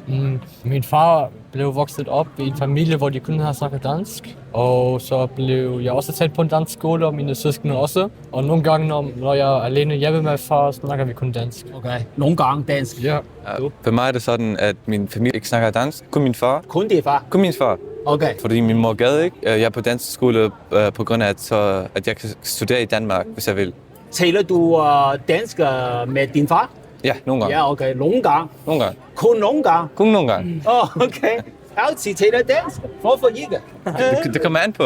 Min far blev vokset op i en familie, hvor de kun har snakket dansk. Og så blev jeg også tæt på en dansk skole, og mine søskende også. Og nogle gange, når jeg er alene hjemme med far, snakker vi kun dansk. Okay. Nogle gange dansk? Ja. For mig er det sådan, at min familie ikke snakker dansk. Kun min far. Kun din far? Kun min far. Okay. Fordi min mor gad ikke. Jeg er på dansk skole på grund af, at jeg kan studere i Danmark, hvis jeg vil. Taler du dansk med din far? Ja, nogle gange. Ja, okay. Nogle gange? Nogle gange. Kun nogle gange? Kun nogle gange. Okay. Altid taler dansk? Hvorfor ikke? Det kommer an på.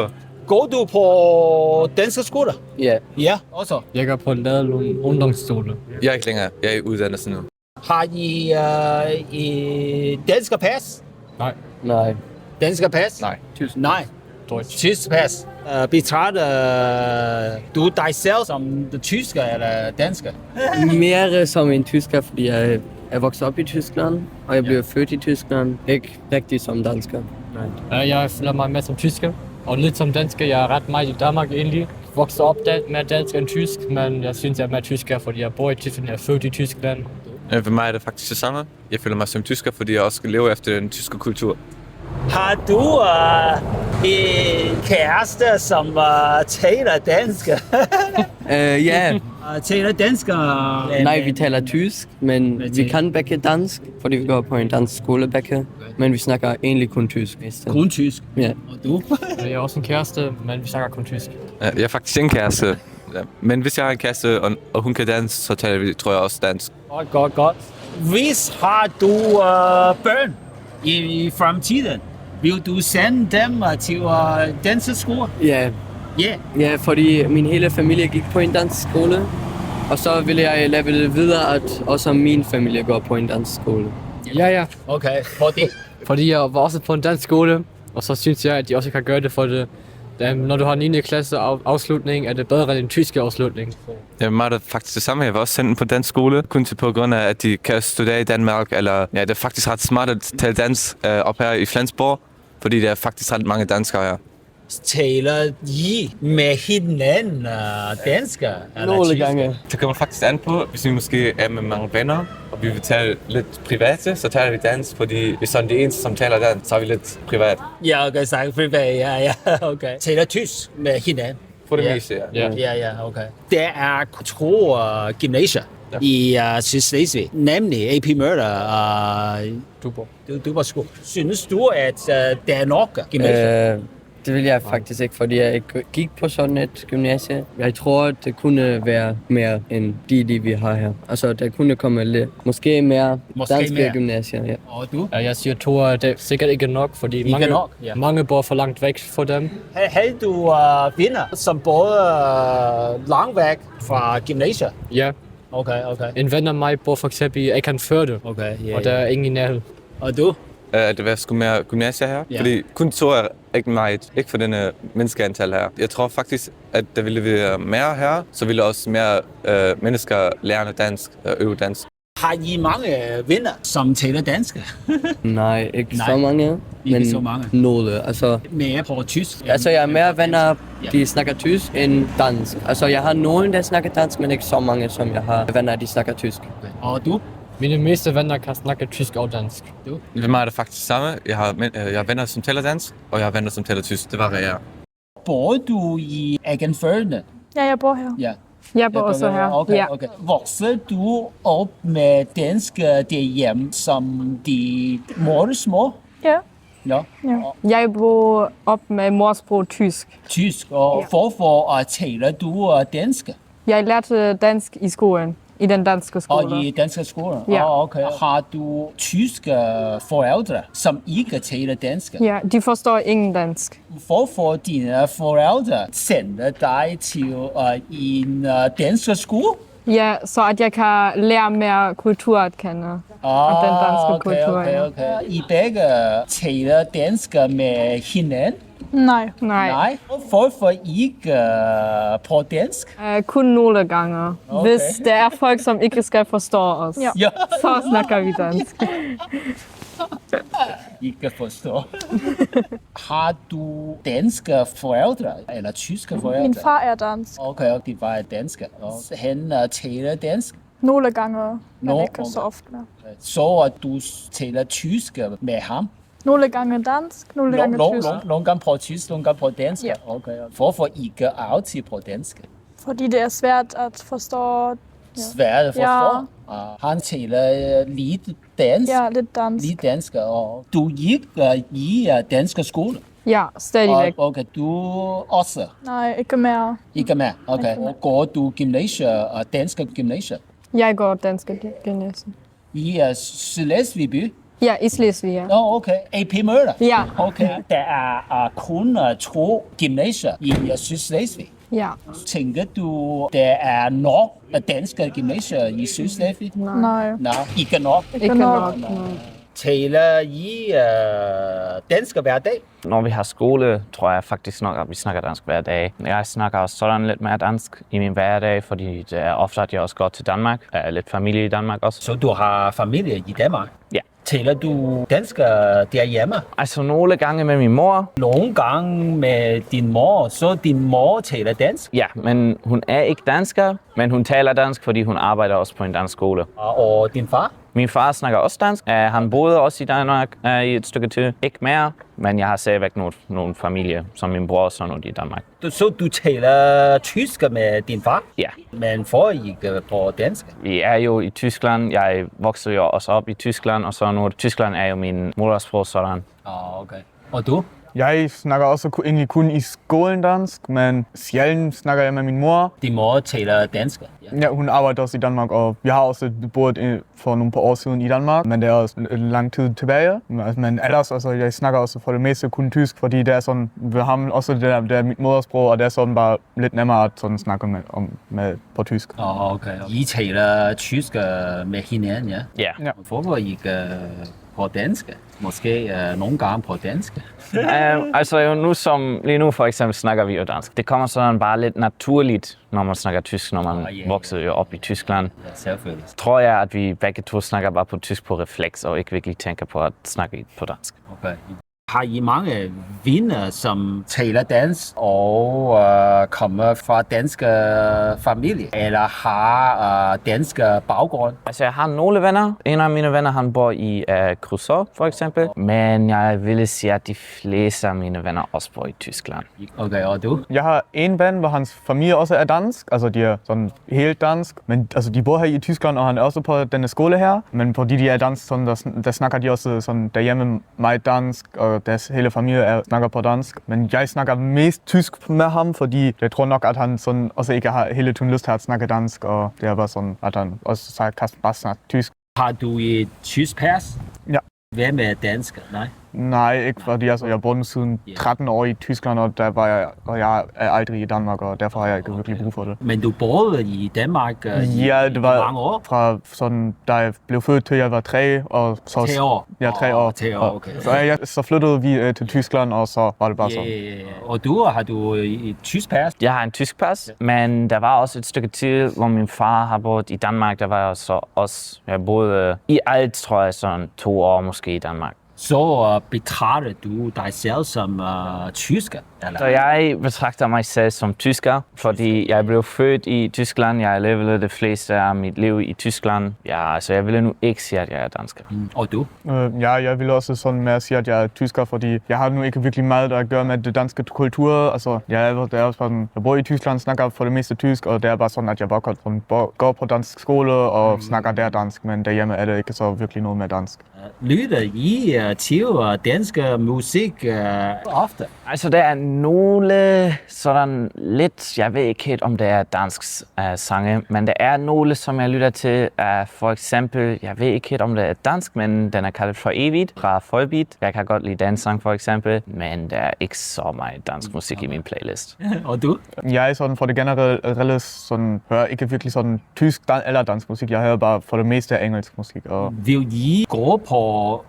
Går du på danske skoler? Ja. Ja, også? Jeg går på Ladelund ungdomsskole. Jeg er ikke længere. Jeg er i uddannelse nu. Har I danske pas? Nej. Danske pas? Nej. Tysk. Nej. Deutsch. Tysk pas. Betragter du dig selv som det tyske eller danske? Mere som en tysker, fordi jeg er vokset op i Tyskland, og jeg blev født i Tyskland. Ikke rigtig som dansker. Nej. Jeg føler mig mere som tysker, og lidt som dansker. Jeg er ret meget i Danmark egentlig. Vokset op med dansk end tysk, men jeg synes, jeg er mere tysker, fordi jeg bor i Tyskland. Jeg er født i Tyskland. For mig er det faktisk det samme. Jeg føler mig som tysker, fordi jeg også skal leve efter den tyske kultur. Har du en kæreste, som taler dansk? Ja. Taler dansk? Nej, vi taler tysk, men vi kan begge dansk, fordi vi går på en dansk skole begge. Men vi snakker egentlig kun tysk. Kun tysk? Ja. Og du? Jeg er også en kæreste, men vi snakker kun tysk. Jeg er faktisk en kæreste. Men hvis jeg har en kæreste, og hun kan dansk, så taler vi, tror jeg, også dansk. Godt. Hvis har du børn i fremtiden, vil du sende dem til dansk skole? Ja. Ja, fordi min hele familie gik på en dansk skole, og så vil jeg lave det videre, at også min familie går på en dansk skole. Ja. Okay, Fordi jeg var også på en dansk skole, og så synes jeg, at de også kan gøre det for det. Når du har 9. klasse afslutning, er det bedre end en tysk afslutning. Ja, mig er det faktisk det samme. Jeg var også sendt på dansk skole, kun til på grund af, at de kan studere i Danmark. Eller ja, det er faktisk ret smart at tale dansk op her i Flensborg, fordi der er faktisk ret mange danskere her. Taler I med hinanden dansk? Nogle gange. Det kommer faktisk an på, hvis vi måske er med mange venner, og vi vil tale lidt private, så taler vi dansk, fordi hvis sådan det eneste, som taler dansk, så er vi lidt privat. Ja, okay, sagt privat, ja, okay. Taler tysk med hinanden? For det meste, ja. Ja, okay. Der er kulturgymnasier i Sydslesvig, nemlig AP Møller og Duborg Skole. Synes du, at der er nok gymnasier? Det vil jeg faktisk ikke, fordi jeg ikke gik på sådan et gymnasie. Jeg tror, det kunne være mere end de vi har her. Altså, der kunne komme lidt, måske mere danske gymnasier. Ja. Og du? Jeg siger 2, det er sikkert ikke nok, fordi mange bor for langt væk for dem. Havde du venner, som både langt væk fra gymnasier? Ja. Okay. En ven af mig bor for eksempel i Ekanførde, og der er ingen i nærhed. Og du? Det var sgu mere gymnasier her, fordi kun 2 er ikke meget, ikke for denne menneskeantal her. Jeg tror faktisk, at der ville være mere her, så ville også mere mennesker lære dansk, øve dansk. Har I mange venner, som taler dansk? Nej, ikke så mange. Ikke men så mange. Nogle, altså. Mere på tysk? Altså, jeg har mere venner, de snakker tysk end dansk. Altså, jeg har nogen, der snakker dansk, men ikke så mange, som jeg har venner, de snakker tysk. Okay. Og du? Mine meste venner kan snakke tysk og dansk. Du? For mig er det faktisk samme. Jeg har venner, som taler dansk, og jeg har venner, som taler tysk. Det varierer. bor du i Eggenførne? Ja, jeg bor her. Ja. Jeg bor også her. Okay. Vokser du op med dansk derhjemme som de modersmål? Ja. Ja. Jeg bor op med morsprog tysk. Tysk, og hvorfor taler du dansk? Jeg lærte dansk i skolen. I den danske skole. Og i danske skole? Ja. Okay. Har du tyske forældre, som ikke taler dansk? Ja, de forstår ingen dansk. Hvorfor dine forældre sender dig til en dansk skole? Ja, så at jeg kan lære mere kultur at kende. Og den danske kultur. Okay. I begge taler dansk med hinanden? Nej. Hvorfor ikke på dansk? Kun nogle gange. Okay. Hvis der er folk, som ikke skal forstå os, Ja. så snakker vi dansk. Ikke forstå. Har du danske forældre eller tyske forældre? Min far er dansk. Okay, og de var danske. Og han taler dansk? Nogle gange, men ikke så ofte. Så at du taler tysk med ham? Nogle gange dansk, nogle gange tysk. Nogle gange på tysk, nogle gange på dansk? Ja. Okay. Hvorfor ikke altid på dansk? Fordi det er svært at forstå. Svært at forstå? Ja. Han taler lidt dansk? Ja, lidt dansk. Lidt dansk, og du gik i dansk skole? Ja, stadigvæk. Okay, du også? Nej, ikke mere. Ikke mere? Okay. Går du gymnasiet, dansk gymnasiet? Jeg går danske gymnasium. I Slesvig by? Ja, i Slesvig, ja. Okay. AP Møller? Ja. Okay. Der er kun 2 gymnasier i Sydslesvig. Ja. Tænker du, der er nok danske gymnasier i Sydslesvig? Nej. Ikke nok? Ikke nok. Taler I dansk hver dag? Når vi har skole, tror jeg faktisk nok, at vi snakker dansk hver dag. Jeg snakker også sådan lidt mere dansk i min hverdag, fordi det er ofte, at jeg også går til Danmark. Jeg har lidt familie i Danmark også. Så du har familie i Danmark? Ja. Taler du dansk derhjemme? Altså nogle gange med min mor. Nogle gange med din mor, så din mor taler dansk? Ja, men hun er ikke dansker, men hun taler dansk, fordi hun arbejder også på en dansk skole. Og din far? Min far snakker også dansk. Han boede også i Danmark i et stykke tid. Ikke mere, men jeg har stadigvæk nogle familie, som min bror og sådan noget i Danmark. Så du taler tysk med din far? Ja. Men får I ikke på dansk? Vi er jo i Tyskland. Jeg voksede jo også op i Tyskland og sådan noget. Tyskland er jo min modersprog sådan. Okay. Og du? Jeg snakker også egentlig kun i skolen dansk, men sjældent snakker jeg med min mor. Din mor taler dansk? Ja, hun arbejder også i Danmark, og vi har også boet for nogle par år siden i Danmark, men det er også lang tid tilbage. Men ellers, altså, jeg snakker også for det meste kun tysk, fordi det er sådan, vi har også det er mit modersprog, og det er sådan bare lidt nemmere at sådan snakke med på tysk. Okay. I taler tysk med hinanden, ja? Ja. Hvorfor ikke på dansk? Måske nogle gange på dansk? Altså jo lige nu for eksempel snakker vi jo dansk. Det kommer sådan bare lidt naturligt, når man snakker tysk, når man voksede jo op i Tyskland. Ja, selvfølgelig. Tror jeg, at vi begge to snakker bare på tysk på refleks, og ikke virkelig tænker på at snakke på dansk. Okay. Har I mange venner, som taler dansk og kommer fra danske familie, eller har dansk baggrund? Altså, jeg har nogle venner. En af mine venner, han bor i Kruså, for eksempel. Men jeg ville sige, at de fleste af mine venner også bor i Tyskland. Okay, og du? Jeg har en ven, hvor hans familie også er dansk. Altså, de er sådan helt dansk. Men altså, de bor her i Tyskland, og han er også på denne skole her. Men fordi de er dansk, sådan, der snakker de også sådan derhjemme meget dansk, og deres hele familie snakker på dansk. Men jeg snakker mest tysk med ham, fordi jeg tror nok, at han sådan også ikke har hele tiden lyst til at snakke dansk, og det er bare sådan, at han også siger, kan bare snakke tysk. Har du et tysk pas? Ja. Hvad med dansk? Nej. Nej, ikke fordi altså, jeg boede siden 13 år i Tyskland, og jeg er aldrig i Danmark, og derfor har jeg ikke virkelig brug for det. Men du boede i Danmark ja, det var mange år? Fra sådan, da jeg blev født til jeg var 3 og så 3 år? Ja, 3 år. 3 år, okay. Så flyttede vi til Tyskland, og så var det bare sådan. Og har du et tysk pas? Jeg har en tysk pas, men der var også et stykke tid, hvor min far har boet i Danmark. Der var jeg så også, jeg boede i alt, tror jeg, sådan 2 år måske i Danmark. Så betragter du dig selv som tysker? Så jeg betragter mig selv som tysker, fordi jeg blev født i Tyskland. Jeg har levet det fleste af mit liv i Tyskland. Ja, så jeg vil nu ikke sige, at jeg er dansker. Og du? Ja, jeg vil også sådan med at sige, at jeg er tysker, fordi jeg har nu ikke virkelig meget at gøre med det danske kultur. Altså, jeg bor i Tyskland, snakker for det meste tysk, og det er bare sådan, at jeg bare går på dansk skole og snakker der dansk, men derhjemme er det ikke så virkelig noget med dansk. Lytter I til dansk musik ofte? Altså, der er nogle sådan lidt, jeg ved ikke helt, om det er dansk sange, men der er nogle, som jeg lytter til. For eksempel, jeg ved ikke helt, om det er dansk, men den er kaldet For Evigt fra Volbeat. Jeg kan godt lide den sang, for eksempel, men der er ikke så meget dansk musik i min playlist. Og du? Jeg er sådan for det generelle sådan, hører ikke virkelig sådan tysk eller dansk musik. Jeg hører bare for det meste engelsk musik. Og vil I gå på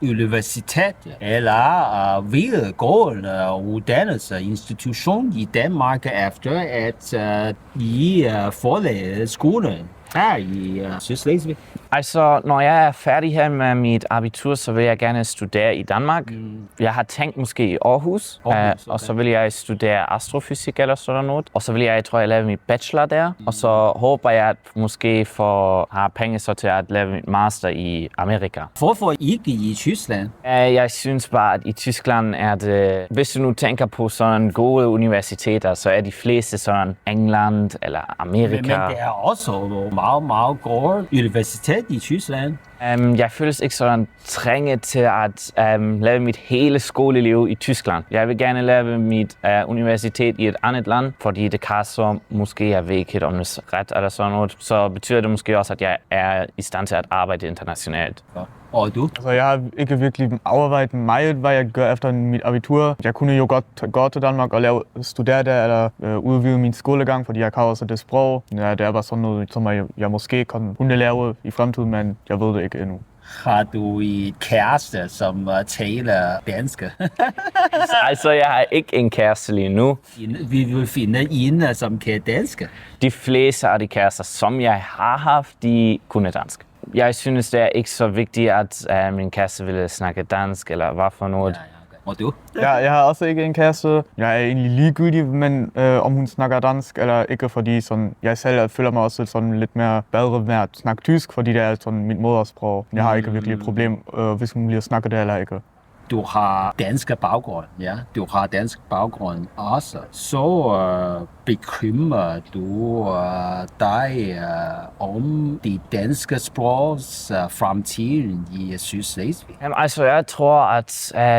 universitet eller videregående uddannelsesinstitution i Danmark efter at I forlader skolen her i Sydslesvig? Altså, når jeg er færdig her med mit abitur, så vil jeg gerne studere i Danmark. Jeg har tænkt måske i Aarhus, og så vil jeg studere astrofysik eller sådan noget. Og så vil jeg lave mit bachelor der, og så håber jeg at måske har penge så til at lave mit master i Amerika. Hvorfor ikke i Tyskland? Jeg synes bare, at i Tyskland er det, hvis du nu tænker på sådan gode universiteter, så er de fleste sådan England eller Amerika. Men det er også meget gode universitet i Tyskland. Jeg føles ikke sådan trænget til at lave mit hele skoleliv i Tyskland. Jeg vil gerne lave mit universitet i et andet land, fordi det kan så måske, jeg ved ikke om det er ret eller sådan noget, så betyder det måske også, at jeg er i stand til at arbejde internationalt. Og du? Altså, jeg har ikke virkelig overvejet meget, hvad jeg gør efter mit abitur. Jeg kunne jo godt gå til Danmark og studere der eller udvide min skolegang, fordi jeg kan også det sprog. Ja, det er bare sådan noget, som jeg måske kunne lave i fremtiden, men jeg ved det ikke endnu. Har du en kæreste, som taler dansk? Altså, jeg har ikke en kæreste lige nu. Vi vil finde en, som kan dansk. De fleste af de kærester, som jeg har haft, de kunne dansk. Jeg synes, det er ikke så vigtigt, at min kæreste ville snakke dansk, eller hvad for noget. Og du? Ja, jeg har også ikke en kæreste. Jeg er egentlig ligegyldig, men om hun snakker dansk eller ikke, fordi sådan, jeg selv føler mig også sådan lidt mere bedre med at snakke tysk, fordi det er sådan mit modersprog. Jeg har ikke virkelig et problem, hvis hun bliver snakket det eller ikke. Du har dansk baggrund, ja. Du har dansk baggrund også. Så bekymrer du dig om det danske sprogs fremtiden i Sydslesvig? Altså, jeg tror, at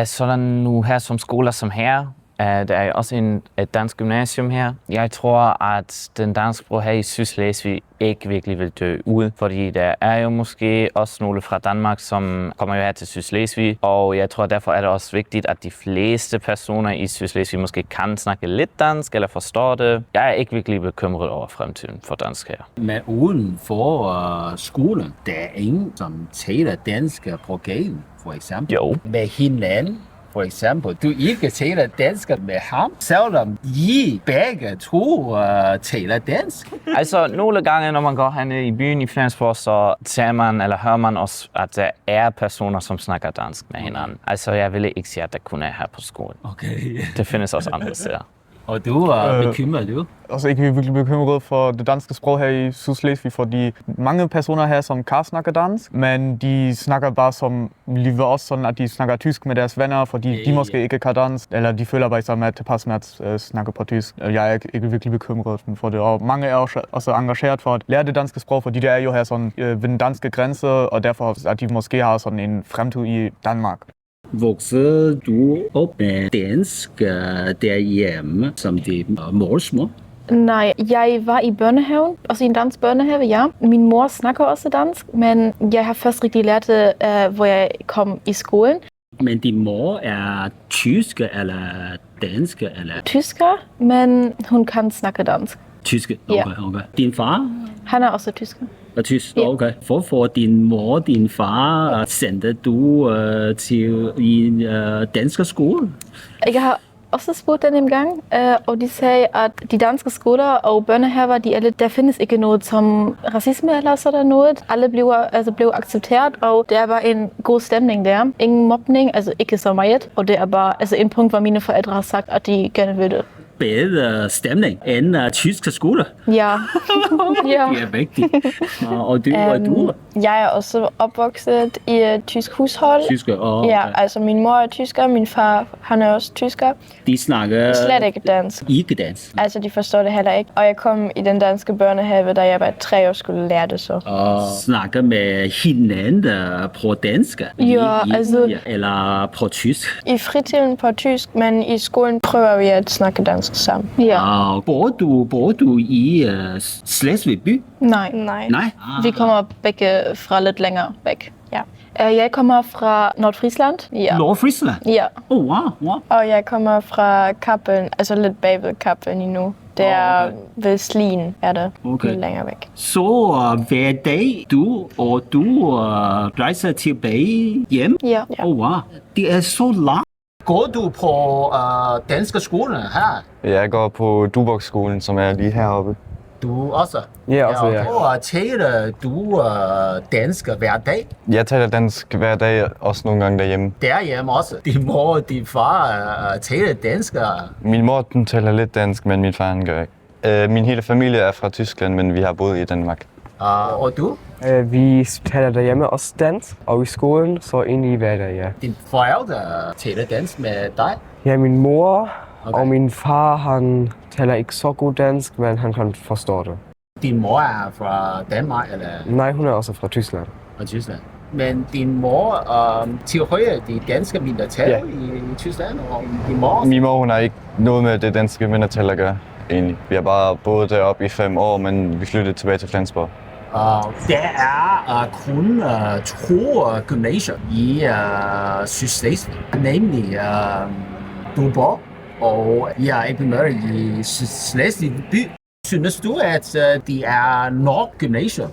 sådan nu her som skoler som her, der er også et dansk gymnasium her. Jeg tror, at den danske sprog her i Sydslesvig ikke virkelig vil dø ud, fordi der er jo måske også nogle fra Danmark, som kommer jo her til Sydslesvig, og jeg tror derfor er det også vigtigt, at de fleste personer i Sydslesvig måske kan snakke lidt dansk eller forstår det. Jeg er ikke virkelig bekymret over fremtiden for dansk her. Men uden for skolen, der er ingen, som taler dansk på gaden, for eksempel. Jo. Med hinanden. For eksempel, du ikke taler dansk med ham, selvom I begge to taler dansk. Altså, nogle gange, når man går hernede i byen i Flensborg, så ser man eller hører man også, at der er personer, som snakker dansk med hinanden. Altså, jeg vil ikke sige, at der kun er her på skolen. Okay. Det findes også andre steder. Og du er bekymret, du? Altså ikke virkelig bekymret for det danske sprog her i Sydslesvig, fordi mange personer her, som kan snakke dansk, men de snakker bare som lige også sådan, at de snakker tysk med deres venner, fordi de måske ikke kan dansk, eller de føler bare sig med tilpas med at snakke på tysk. Jeg er ikke virkelig bekymret for det, og mange er også engageret for at lære det danske sprog, fordi det er jo her sådan ved den danske grænse, og derfor at de måske har sådan en fremtid i Danmark. Voksede du op med dansk derhjemme som dit modersmål? Nej, jeg var i børnehaven, også i en dansk børnehave, ja. Min mor snakker også dansk, men jeg har først rigtig lært det, hvor jeg kom i skolen. Men din mor er tysk eller dansk? Eller? Tysker, men hun kan snakke dansk. Tysk? Okay, okay. Din far? Han er også tysker. Tysk, okay. Hvorfor din mor og din far sendte du til en dansk skole? Jeg har også spurgt den en gang, og de sagde, at de danske skoler og børnehaver, der findes ikke noget som racisme eller sådan noget. Alle blev accepteret, og det er bare en god stemning der. Ingen mobning, altså ikke så meget, og det er bare en punkt, hvor mine forældre har sagt, at de gerne vil det. Bedre stemning end tyske skoler. Ja. Ja. Det er vigtigt. Og du? Jeg er også opvokset i et tysk hushold. Tysker? Ja, altså min mor er tysker, min far han er også tysker. De snakker slet ikke dansk. Ikke dansk? Altså de forstår det heller ikke. Og jeg kom i den danske børnehave, da jeg var 3 år skulle lære det så. Og snakker med hinanden på dansk? Eller på tysk? I fritiden på tysk, men i skolen prøver vi at snakke dansk sammen. Ja. Bor du i Slesvig by? Nej. Vi kommer begge fra lidt længere væk. Ja. Jeg kommer fra Nordfrisland. Ja. Nordfrisland? Ja. Wow. Og jeg kommer fra Kappeln, altså lidt bag ved Kappeln endnu. Det er ved Slien, er det lidt længere væk. Så hver dag du rejser tilbage hjem? Ja. Wow. Det er så langt. Går du på danske skoler her? Jeg går på Duborgskolen, som er lige heroppe. Du også? Ja, også ja. Og taler du dansk hver dag? Jeg taler dansk hver dag, også nogle gange derhjemme. Derhjemme også? Din mor og din far taler dansk? Min mor taler lidt dansk, men min far han gør ikke. Min hele familie er fra Tyskland, men vi har boet i Danmark. Og du? Vi taler derhjemme også dansk, og i skolen så egentlig hver dag, ja. Din forældre taler dansk med dig? Ja, min mor og min far, han taler ikke så god dansk, men han kan forstå det. Din mor er fra Danmark, eller? Nej, hun er også fra Tyskland. Fra Tyskland. Men din mor tilhører det danske mindretal i Tyskland, og din mor? Min mor, hun har ikke noget med det danske mindretal at gøre, egentlig. Vi har bare boet deroppe i 5 år, men vi flyttede tilbage til Flensborg. Der er kun 2 gymnasier i Sydslesvig, nemlig Duborg og Epimør i Slesvig by. Synes du, at det er nok gymnasier,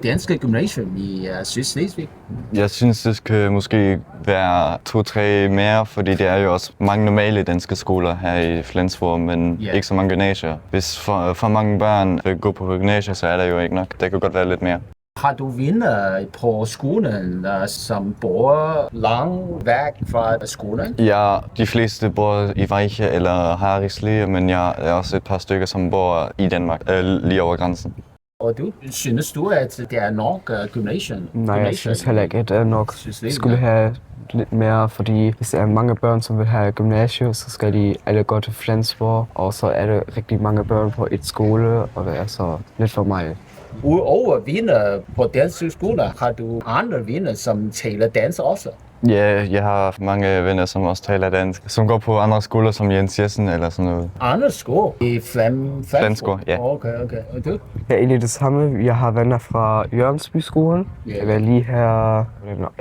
danske gymnasier i Sydslesvig? Jeg synes, det skal måske være 2-3 mere, fordi det er jo også mange normale danske skoler her i Flensborg, men ikke så mange gymnasier. Hvis for mange børn vil gå på gymnasier, så er der jo ikke nok. Det kan godt være lidt mere. Har du venner på skolen, som bor langt væk fra skolen? Ja, de fleste bor i Vejle eller Harrigslev, men jeg er også et par stykker, som bor i Danmark, lige over grænsen. Og du? Synes du, at det er nok gymnasium? Nej, jeg synes heller ikke, at det er nok. Vi skulle have lidt mere, fordi hvis der er mange børn, som vil have gymnasium, så skal de alle gå til Flensborg, og så er der rigtig mange børn på et skole, og det er så lidt for mig. Udover venner på danske skoler, har du andre venner, som taler dansk også? Ja, jeg har mange venner, som også taler dansk, som går på andre skoler som Jens Jessen eller sådan noget. Andre skoler? I Flensborg, ja. Okay. Og du? Ja, egentlig det samme. Jeg har venner fra Jørgensby-skolen. Jeg er lige her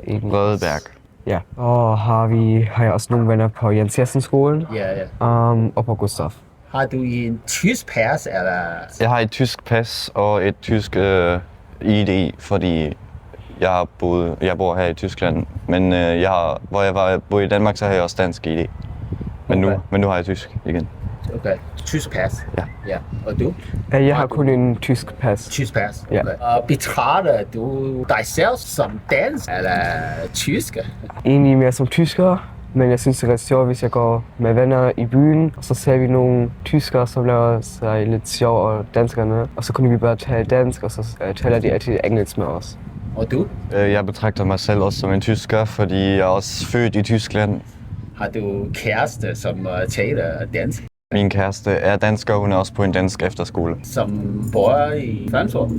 i Rødeberg. Ja, og har jeg også nogle venner på Jens Jessen-skolen. Og på Gustav. Har du en tysk pas, eller? Jeg har et tysk pas og et tysk ID, fordi jeg bor her i Tyskland. Men hvor jeg boede i Danmark, så har jeg også dansk ID. Men nu har jeg tysk igen. Okay, tysk pas? Ja. Og du? Jeg har kun en tysk pas. Tysk pas? Ja. Og betragter du dig selv som dansk eller tysker? Egentlig mere som tysker. Men jeg synes, det er ret sjovt, hvis jeg går med venner i byen, og så ser vi nogle tyskere, som laver sig lidt sjov, og danskerne. Og så kunne vi bare tale dansk, og så taler de altid engelsk med os. Og du? Jeg betragter mig selv også som en tysker, fordi jeg er også født i Tyskland. Har du kæreste, som taler dansk? Min kæreste er dansker, og hun er også på en dansk efterskole. Som bor i Flensborg?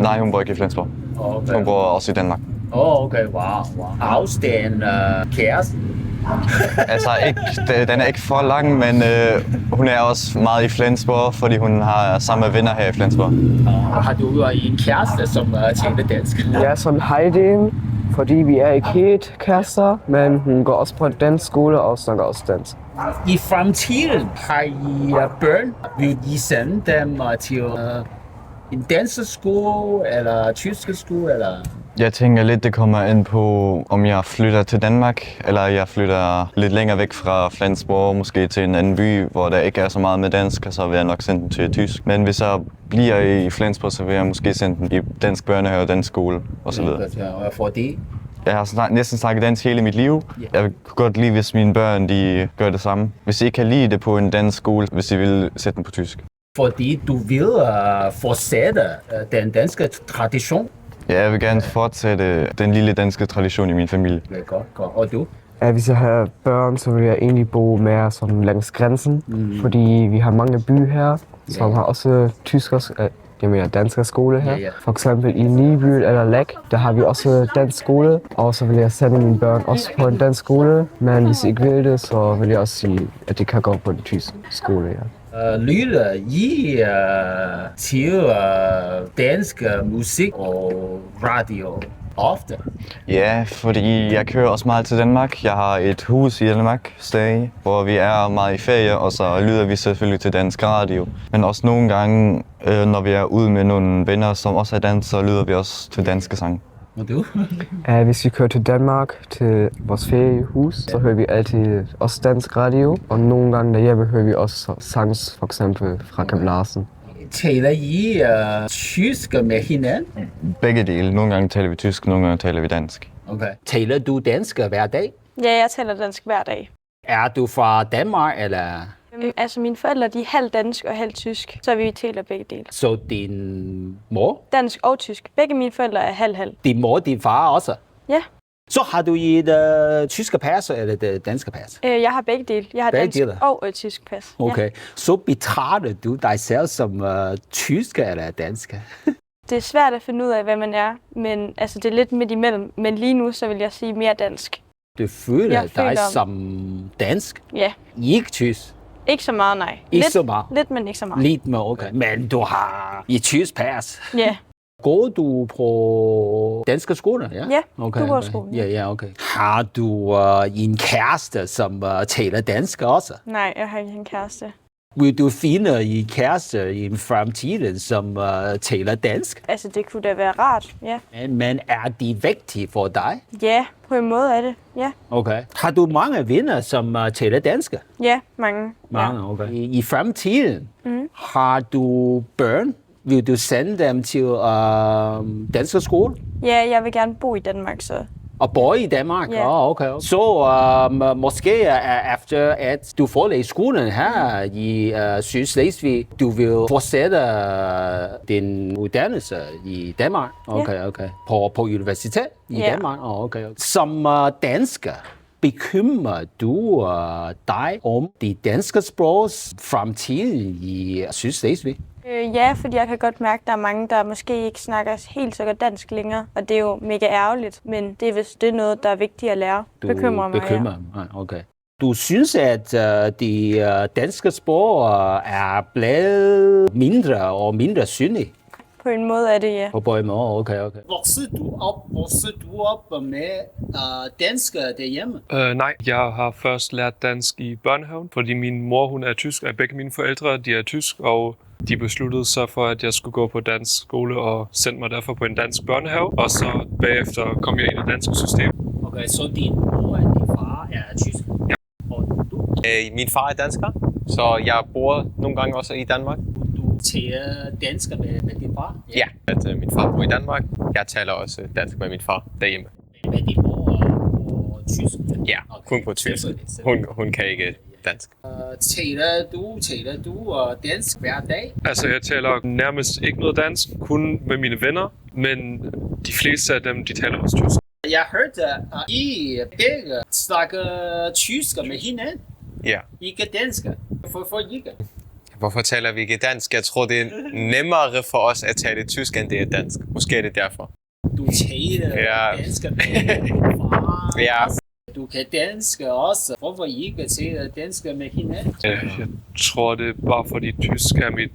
Nej, hun bor ikke i Flensborg. Okay. Hun bor også i Danmark. Okay, wow. Afstand kæresten? Altså, den er ikke for lang, men hun er også meget i Flensborg, fordi hun har samme venner her i Flensborg. Har du en kæreste, som taler dansk? Ja, som Heidi, fordi vi er ikke helt kærester, men hun går også på en dansk skole og snakker også dansk. I fremtiden har I børn. Vil I sende dem til en dansk skole eller tysk skole? Eller? Jeg tænker lidt, det kommer ind på, om jeg flytter til Danmark, eller jeg flytter lidt længere væk fra Flensborg, måske til en anden by, hvor der ikke er så meget med dansk, og så vil jeg nok sende den til tysk. Men hvis jeg bliver i Flensborg, så vil jeg måske sende den i dansk børnehave og dansk skole osv. Og fordi? Jeg har næsten snakket dansk hele mit liv. Jeg vil godt lide, hvis mine børn de gør det samme. Hvis de ikke kan lide det på en dansk skole, hvis de vil sætte den på tysk. Fordi du vil fortsætte den danske tradition? Ja, jeg vil gerne fortsætte den lille danske tradition i min familie. Ja, godt. Og du? Hvis jeg har børn, så vil jeg egentlig bo mere som langs grænsen, fordi vi har mange byer her, som har også dansk skole her. For eksempel i Niby eller Læk, der har vi også dansk skole, og så vil jeg sende mine børn også på en dansk skole, men hvis de ikke vil det, så vil jeg også sige, at de kan gå på en tysk skole. Ja. Lytter I til dansk musik og radio ofte? Ja, fordi jeg kører også meget til Danmark. Jeg har et hus i Danmark stadig, hvor vi er meget i ferie, og så lytter vi selvfølgelig til dansk radio. Men også nogle gange, når vi er ude med nogle venner, som også er dansk, så lytter vi også til danske sange. Og du? Hvis vi kører til Danmark, til vores feriehus, så hører vi altid også dansk radio. Og nogle gange derhjemme hører vi også sangs, for eksempel fra Kim Larsen. Taler I tysk med hinanden? Begge dele. Nogle gange taler vi tysk, nogle gange taler vi dansk. Okay. Taler du dansk hver dag? Ja, jeg taler dansk hver dag. Er du fra Danmark, eller? Altså mine forældre, de er halvt dansk og halvt tysk, så vi taler begge dele. Så din mor? Dansk og tysk. Begge mine forældre er halv-halv. Din mor, din far også? Ja. Så har du et tyske pas eller det danske pas? Jeg har begge dele. Jeg har dansk og tysk pas. Okay. Ja. Så betragter du dig selv som tysker eller dansker? Det er svært at finde ud af, hvad man er, men altså, det er lidt midt imellem. Men lige nu, så vil jeg sige mere dansk. Du føler dig som dansk? Ja. Ikke tysk? Ikke så meget, nej. Ikke så meget? Lidt, men ikke så meget. Lidt, men okay. Men du har et tysk pas? Ja. Går du på danske skoler? Ja, okay, du går på skolen. Ja, okay. Har du en kæreste, som taler dansk også? Nej, jeg har ikke en kæreste. Vil du finde en kæreste i fremtiden, som taler dansk? Altså, det kunne da være rart, ja. Men er de vigtige for dig? Ja, på en måde er det, ja. Okay. Har du mange venner, som taler dansk? Ja, mange. Mange, okay. I fremtiden, har du børn? Vil du sende dem til dansk skole? Ja, jeg vil gerne bo i Danmark, så... Og bo i Danmark? Ja. Okay. Så måske efter at du forlader skolen her i Sydslesvig, du vil fortsætte din uddannelse i Danmark? Okay. På universitet i Danmark? Okay. Som dansker, bekymrer du dig om det danske sprogs fremtid i Sydslesvig? Ja, fordi jeg kan godt mærke, at der er mange, der måske ikke snakker helt så godt dansk længere. Og det er jo mega ærgerligt, men det er vist det er noget, der er vigtigt at lære. Bekymrer mig. Okay. Du synes, at det danske sprog er blevet mindre og mindre synligt? På en måde er det, ja. På en måde, okay. Voksede du op med dansk derhjemme? Nej, jeg har først lært dansk i børnehaven, fordi min mor hun er tysk, og begge mine forældre de er tysk, og de besluttede så for, at jeg skulle gå på dansk skole og sendte mig derfor på en dansk børnehave. Og så bagefter kom jeg ind i det danske system. Okay, så din mor og din far er tysk? Ja. Og du? Min far er dansker, så jeg bor nogle gange også i Danmark. Du taler dansk med din far? Ja, at min far bor i Danmark. Jeg taler også dansk med min far derhjemme. Med din mor på tysk? Ja, kun på tysk. Hun kan ikke dansk. Taler du dansk hver dag? Altså, jeg taler nærmest ikke noget dansk, kun med mine venner, men de fleste af dem, de taler også tysk. Jeg hørte, at I begge snakker tysk med hinanden. Ja. Ikke dansk. Hvorfor ikke? Hvorfor taler vi ikke dansk? Jeg tror, det er nemmere for os at tale tysk, end det er dansk. Måske er det derfor. Du taler dansk med din far. Ja. Du kan dansk også. Hvorfor ikke tale dansk med hinanden? Jeg tror, det er bare fordi tysk er mit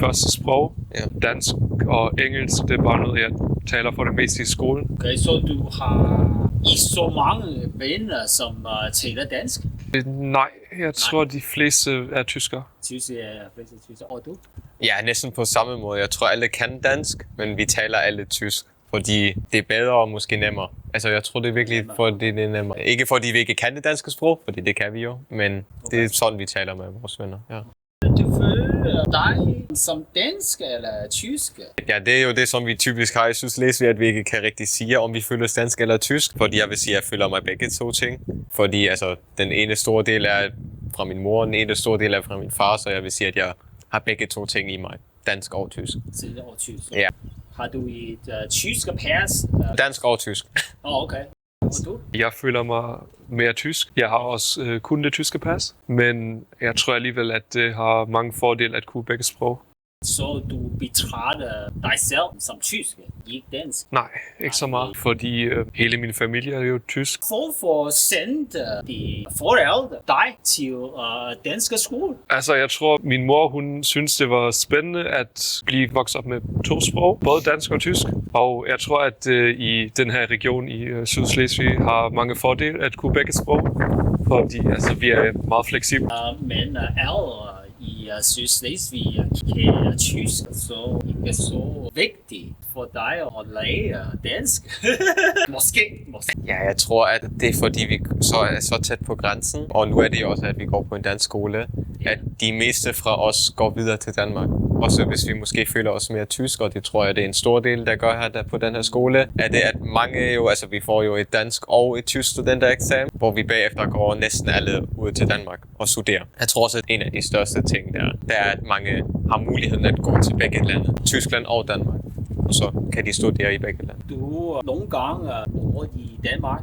første sprog. Ja. Dansk og engelsk, det er bare noget, jeg taler for det meste i skolen. Okay, så du har så mange venner, som taler dansk? Nej, jeg tror, de fleste er tyskere. Tyske er fleste tyskere. Og du? Ja, næsten på samme måde. Jeg tror, alle kan dansk, men vi taler alle tysk. fordi det er bedre og måske nemmere. Altså jeg tror det er virkelig, fordi det er nemmere. Ikke fordi vi ikke kan det danske sprog, fordi det kan vi jo, men det er sådan, vi taler med vores venner. Ja. Du føler dig som dansk eller tysk? Ja, det er jo det, som vi typisk har i Sydslesvig, at vi ikke kan rigtig sige, om vi føler dansk eller tysk. Fordi jeg vil sige, at jeg føler mig begge to ting. Fordi altså, den ene store del er fra min mor, den ene store del er fra min far, så jeg vil sige, at jeg har begge to ting i mig. Dansk og tysk. Og tysk? Ja. Har du et tysk pas? Dansk og tysk. Okay. Og du? Jeg føler mig mere tysk. Jeg har også kun det tyske pas, men jeg tror alligevel, at det har mange fordele at kunne begge sprog. Så du betragter dig selv som tysk, ikke dansk? Nej, ikke så meget, fordi hele min familie er jo tysk. Hvorfor sendte de forældre dig til dansk skole? Altså, jeg tror, min mor, hun synes, det var spændende at blive vokset op med 2 sprog, både dansk og tysk. Og jeg tror, at i den her region i Sydslesvig har mange fordele at kunne begge sprog, fordi altså, vi er meget fleksible. Men alle i Sydslesvig kan tysk, så ikke så vigtigt for dig at lære dansk. Måske. Ja, jeg tror, at det er fordi, vi så er så tæt på grænsen. Og nu er det jo også, at vi går på en dansk skole. At de meste fra os går videre til Danmark. Også hvis vi måske føler os mere tysk, og det tror jeg, det er en stor del, der gør her der på den her skole. Er det, at mange jo, altså vi får jo et dansk og et tysk studentereksamen, hvor vi bagefter går næsten alle ud til Danmark og studerer. Jeg tror også, at en af de største ting der er, at mange har muligheden at gå til begge lande. Tyskland og Danmark. Og så kan de studere i begge lande. Du nogle gange bor i Danmark.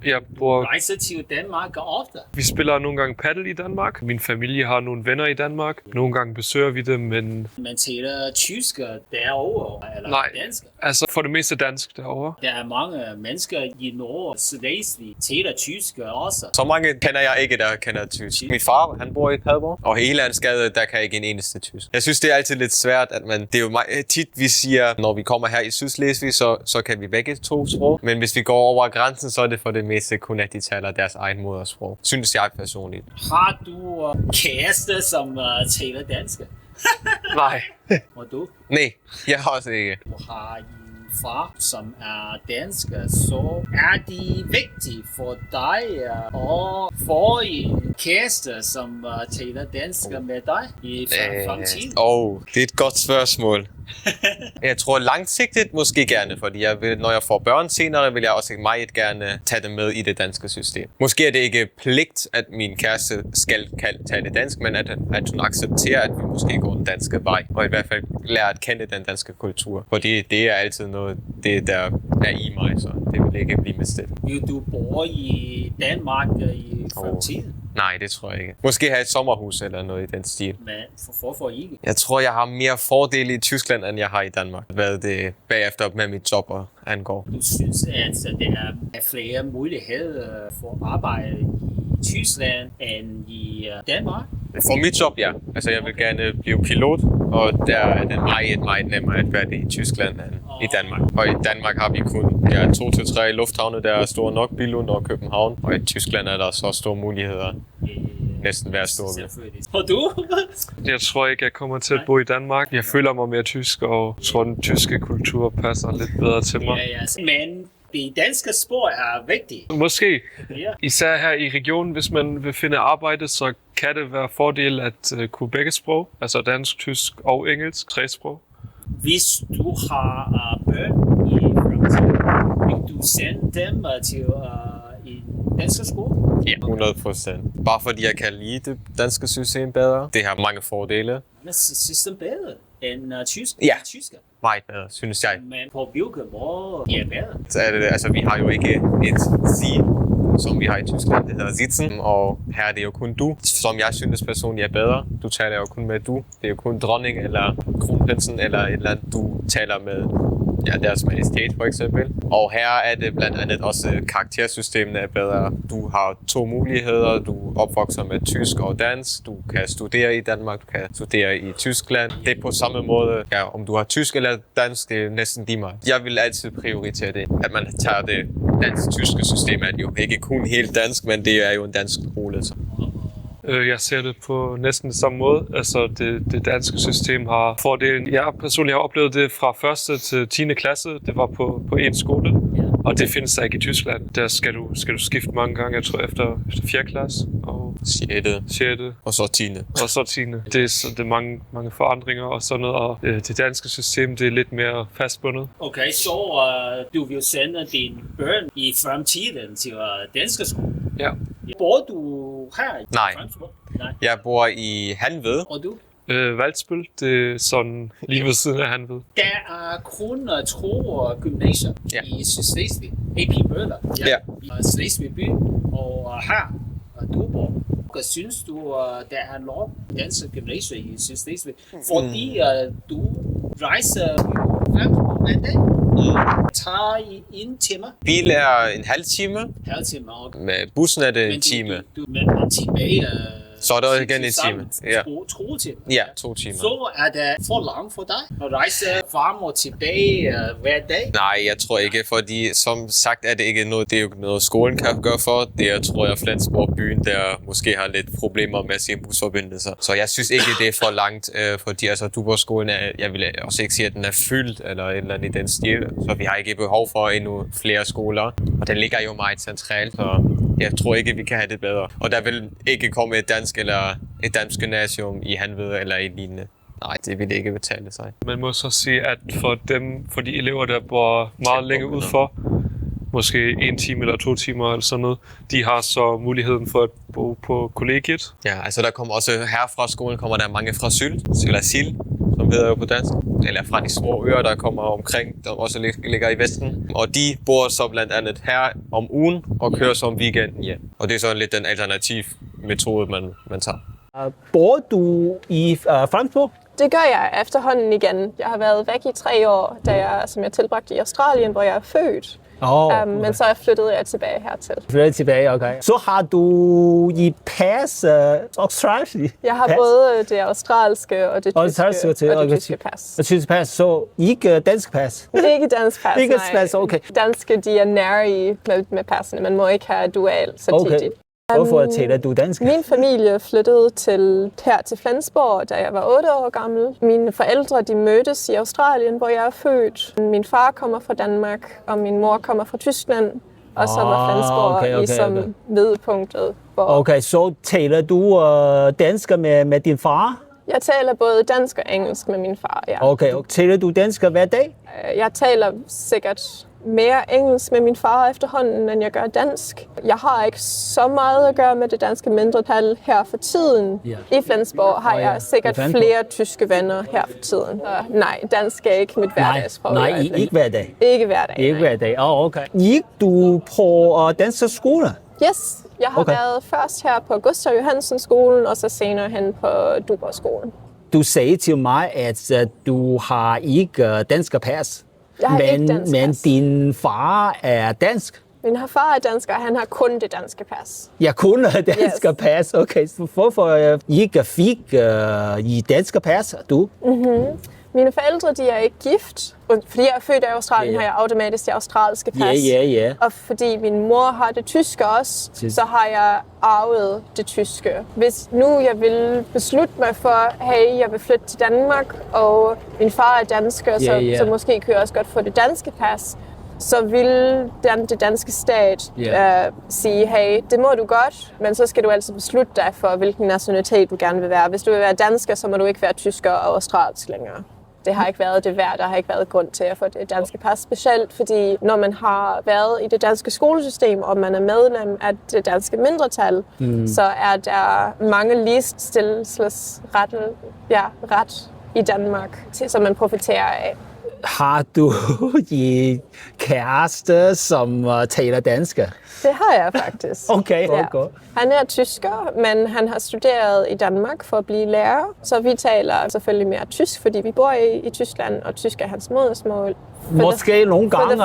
Ja, du rejser til Danmark ofte. Vi spiller nogle gange paddle i Danmark. Min familie har nogle venner i Danmark. Nogle gange besøger vi dem, men... Man taler tysk derovre, eller nej, dansk? Altså for det meste dansk derovre. Der er mange mennesker i Nord-Slesvig, taler tysk også. Så mange kender jeg ikke, der kender tysk. Min far, han bor i Padborg, og hele hans gade, der kan ikke en eneste tysk. Jeg synes, det er altid lidt svært, at det er jo tit, vi siger, når vi kommer her i Sydslesvig, så kan vi begge 2 sprog. Men hvis vi går over grænsen, så er det for det meste kun, at de taler deres egen modersprog. Synes jeg personligt. Har du kæreste, som taler dansk? Nej. Og du? Nej, jeg har også ikke. Du har en far, som er dansk, så er det vigtigt for dig at få en kæreste, som taler dansk med dig i fremtiden? Det er et godt spørgsmål. Jeg tror langsigtet måske gerne, fordi når jeg får børn senere, vil jeg også meget gerne tage dem med i det danske system. Måske er det ikke pligt, at min kæreste skal tale dansk, men at hun accepterer, at vi måske går den danske vej, og i hvert fald lærer at kende den danske kultur. Fordi det er altid noget, det der er i mig, så det vil ikke blive mistet. Vil du bo i Danmark i fremtiden? Nej, det tror jeg ikke. Måske have et sommerhus eller noget i den stil. Men hvorfor ikke? Jeg tror, jeg har mere fordele i Tyskland, end jeg har i Danmark. Hvad det bagefter med mit job angår. Du synes, at der er flere muligheder for at arbejde i Tyskland end i Danmark? For mit job, ja. Altså, jeg vil gerne blive pilot, og der er det meget nemmere at være det i Tyskland end i Danmark. Og i Danmark har vi kun 2-3 lufthavne, der er store nok, Billund og København. Og i Tyskland er der så store muligheder. Næsten hver stor by. Og du? Jeg tror ikke, jeg kommer til at bo i Danmark. Jeg føler mig mere tysk, og tror, den tyske kultur passer lidt bedre til mig. Ja. Men det danske sprog er vigtigt. Måske. Ja. Især her i regionen, hvis man vil finde arbejde, så kan det være fordel at kunne begge sprog. Altså dansk, tysk og engelsk. 3 sprog. Hvis du har børn i fremtiden, vil du sende dem til en dansk skole? Ja, 100%. Bare fordi jeg kan lide det danske system bedre. Det har mange fordele. Men system bedre end tysk? Ja, meget bedre, synes jeg. Men på hvilken måde er bedre? Så er det, altså, vi har jo ikke et Sie, som vi har i Tyskland. Det hedder Sitzen, og her er det jo kun du, som jeg synes personligt er bedre. Du taler jo kun med du. Det er jo kun dronning eller kronprinsen eller et eller andet, du taler med. Ja, deres majestæt for eksempel. Og her er det blandt andet også karaktersystemene er bedre. Du har 2 muligheder. Du opvokser med tysk og dansk. Du kan studere i Danmark, du kan studere i Tyskland. Det er på samme måde, om du har tysk eller dansk, det er næsten lige meget. Jeg vil altid prioritere det, at man tager det dansk-tyske system. Det er jo ikke kun helt dansk, men det er jo en dansk skole. Så. Jeg ser det på næsten den samme måde. Altså det danske system har fordelen. Jeg personligt har oplevet det fra 1. til 10. klasse. Det var på en skole. Og det findes der ikke i Tyskland. Der skal du skifte mange gange, jeg tror, efter 4. klasse. Og 6. Og så 10. Og så 10. Det er mange forandringer og sådan noget. Og det danske system, det er lidt mere fastbundet. Okay, så du vil sende dine børn i fremtiden til danske skole? Ja. Bor du her? Nej. Jeg bor i Hanved. Og du? Valdsbøl, det er sådan lige ved siden af Hanved. Der er kun 2 gymnasier i Sydslesvig. AP Møller i Slesvig by, og her du bor. Synes du, der er nok danske gymnasier i Sydslesvig? Fordi du rejser hver dag? Tager I en time? Bil er en halv time. Okay. Med bussen er det en time. Men tilbage... Så er der igen en time. Ja. 2 timer? Ja, 2 timer. Så er det for langt for dig at rejse frem og tilbage hver dag? Nej, jeg tror ikke, fordi som sagt er det ikke noget, det er jo noget skolen kan gøre for. Det jeg tror jeg Flensborg byen, der måske har lidt problemer med sine busforbindelser. Så jeg synes ikke, det er for langt, fordi altså Duborgskolen er, jeg vil også ikke sige, at den er fyldt eller et eller andet i den stil. Så vi har ikke behov for endnu flere skoler. Og den ligger jo meget centralt, så jeg tror ikke, vi kan have det bedre. Og der vil ikke komme et dansk eller et dansk gymnasium i Hanved eller i lignende. Nej, det vil ikke betale sig. Man må så sige, at for de elever, der bor meget længe udfor, måske 1 time eller 2 timer eller sådan noget, de har så muligheden for at bo på kollegiet. Ja, altså der kommer også her fra skolen kommer der mange fra Sylt, eller Sild, som hedder jo på dansk. Eller fra de små øer, der kommer omkring, der også ligger i Vesten. Og de bor så blandt andet her om ugen og kører så om weekenden hjem. Og det er så lidt den alternativ metode, man tager. Bor du i Flensborg? Det gør jeg efterhånden igen. Jeg har været væk i 3 år, som jeg tilbragte i Australien, hvor jeg er født. Okay. Men så flyttede jeg tilbage hertil. Flyttede tilbage, okay. Så har du i pas australsk? Jeg har både det australske og det tyske pas. Og tyske pas, så ikke dansk pas? Ikke dansk pas, ikke pas, okay. Danske, de er nære med passene. Man må ikke have dual så tit. Hvorfor taler du dansk? Min familie flyttede her til Flensborg, da jeg var 8 år gammel. Mine forældre de mødtes i Australien, hvor jeg er født. Min far kommer fra Danmark, og min mor kommer fra Tyskland. Og så var Flensborg ligesom middelpunktet. Okay, så taler du dansk med din far? Jeg taler både dansk og engelsk med min far, ja. Okay, og taler du dansk hver dag? Jeg taler sikkert mere engelsk med min far efterhånden, end jeg gør dansk. Jeg har ikke så meget at gøre med det danske mindretal her for tiden. I Flensborg har jeg sikkert flere tyske venner her for tiden. Nej, dansk er ikke mit hverdagssprog. Nej, ikke hver dag? Ikke hver dag, ikke hver dag, okay. Gik du på dansk skole? Yes, jeg har været først her på Gustav Johansen skolen, og så senere hen på Duborgskolen. Du sagde til mig, at du har ikke dansk pas. Men din far er dansk? Min far er dansk, og han har kun det danske pas. Ja, kun det danske pas. Okay, så hvorfor ikke fik I danske pas, du? Mine forældre, de er ikke gift. Fordi jeg er født i Australien, har jeg automatisk det australske pas. Og fordi min mor har det tyske også, så har jeg arvet det tyske. Hvis nu jeg vil beslutte mig for, hey, jeg vil flytte til Danmark, og min far er dansker, så måske kan jeg også godt få det danske pas, så vil det danske stat sige, hey, det må du godt, men så skal du altså beslutte dig for, hvilken nationalitet du gerne vil være. Hvis du vil være dansker, så må du ikke være tysker og australsk længere. Det har ikke været det værd, der har ikke været grund til at få det danske pas, specielt fordi når man har været i det danske skolesystem, og man er medlem af det danske mindretal, så er der mange ligestillelsesret i Danmark, som man profiterer af. Har du en kæreste, som taler dansk? Det har jeg faktisk. Okay. Han er tysker, men han har studeret i Danmark for at blive lærer. Så vi taler selvfølgelig mere tysk, fordi vi bor i Tyskland, og tysk er hans modersmål. Måske nogle gange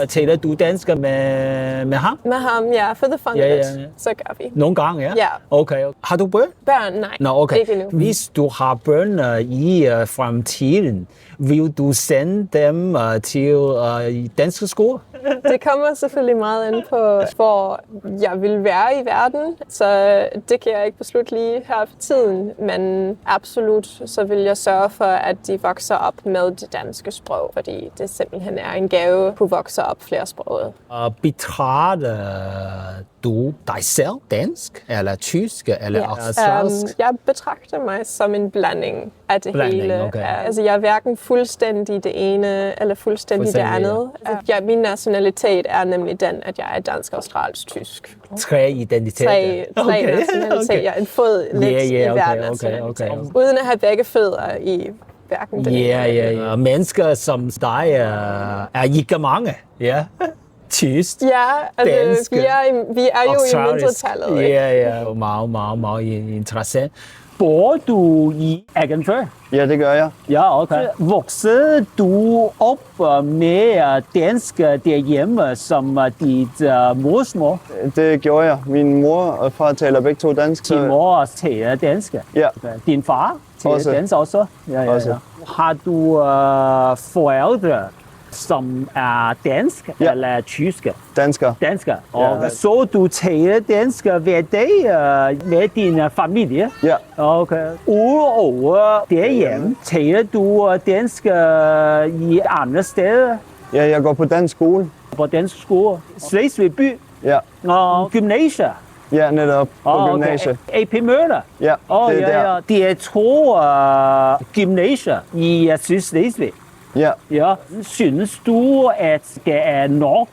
taler du dansk med ham? Med ham, ja. For the fun of it. Så gør vi. Nogle gange, ja? Okay. Har du børn? Børn, nej. Okay. Ikke endnu. Hvis du har børn i fremtiden, vil du sende dem til danske skoler? Det kommer selvfølgelig meget an på, hvor jeg vil være i verden, så det kan jeg ikke beslutte lige her for tiden. Men absolut, så vil jeg sørge for, at de vokser op med det danske sprog, fordi det simpelthen er en gave at kunne vokse op flersproget. Betragter du dig selv dansk, eller tysk, eller svensk? Jeg betragter mig som en blanding af det hele. Okay. Altså, jeg er hverken fuldstændig det ene, eller fuldstændig det andet. Altså, min nationalitet er nemlig den, at jeg er dansk, australsk, tysk. 3 identiteter. Tre nationaliteter. En fod lidt i hver nationalitet. Uden at have begge fødder i hverken den ene. Mennesker som dig er ikke mange. Ja. Tysk, dansk, vi er jo i mindretallet. Ja, meget interessant. Bor du i Ekenfør? Ja, det gør jeg. Ja, okay. Voksede du op med dansk derhjemme som dit morsmål? Det gjorde jeg. Min mor og far taler begge to dansk. Din mor taler dansk? Ja. Din far taler dansk også? Ja. Har du forældre, som er dansk eller tyske? Dansker. Og så du taler dansk hver dag med din familie? Ja. Okay. Udover derhjemme, taler du dansk i andre steder? Ja, jeg går på dansk skole. På dansk skole? Slesvig by? Ja. Og gymnasier? Ja, netop på gymnasiet. AP Møller? Ja, det er der. Det er 2 gymnasier i Sydslesvig. Ja. Synes du, at der er nok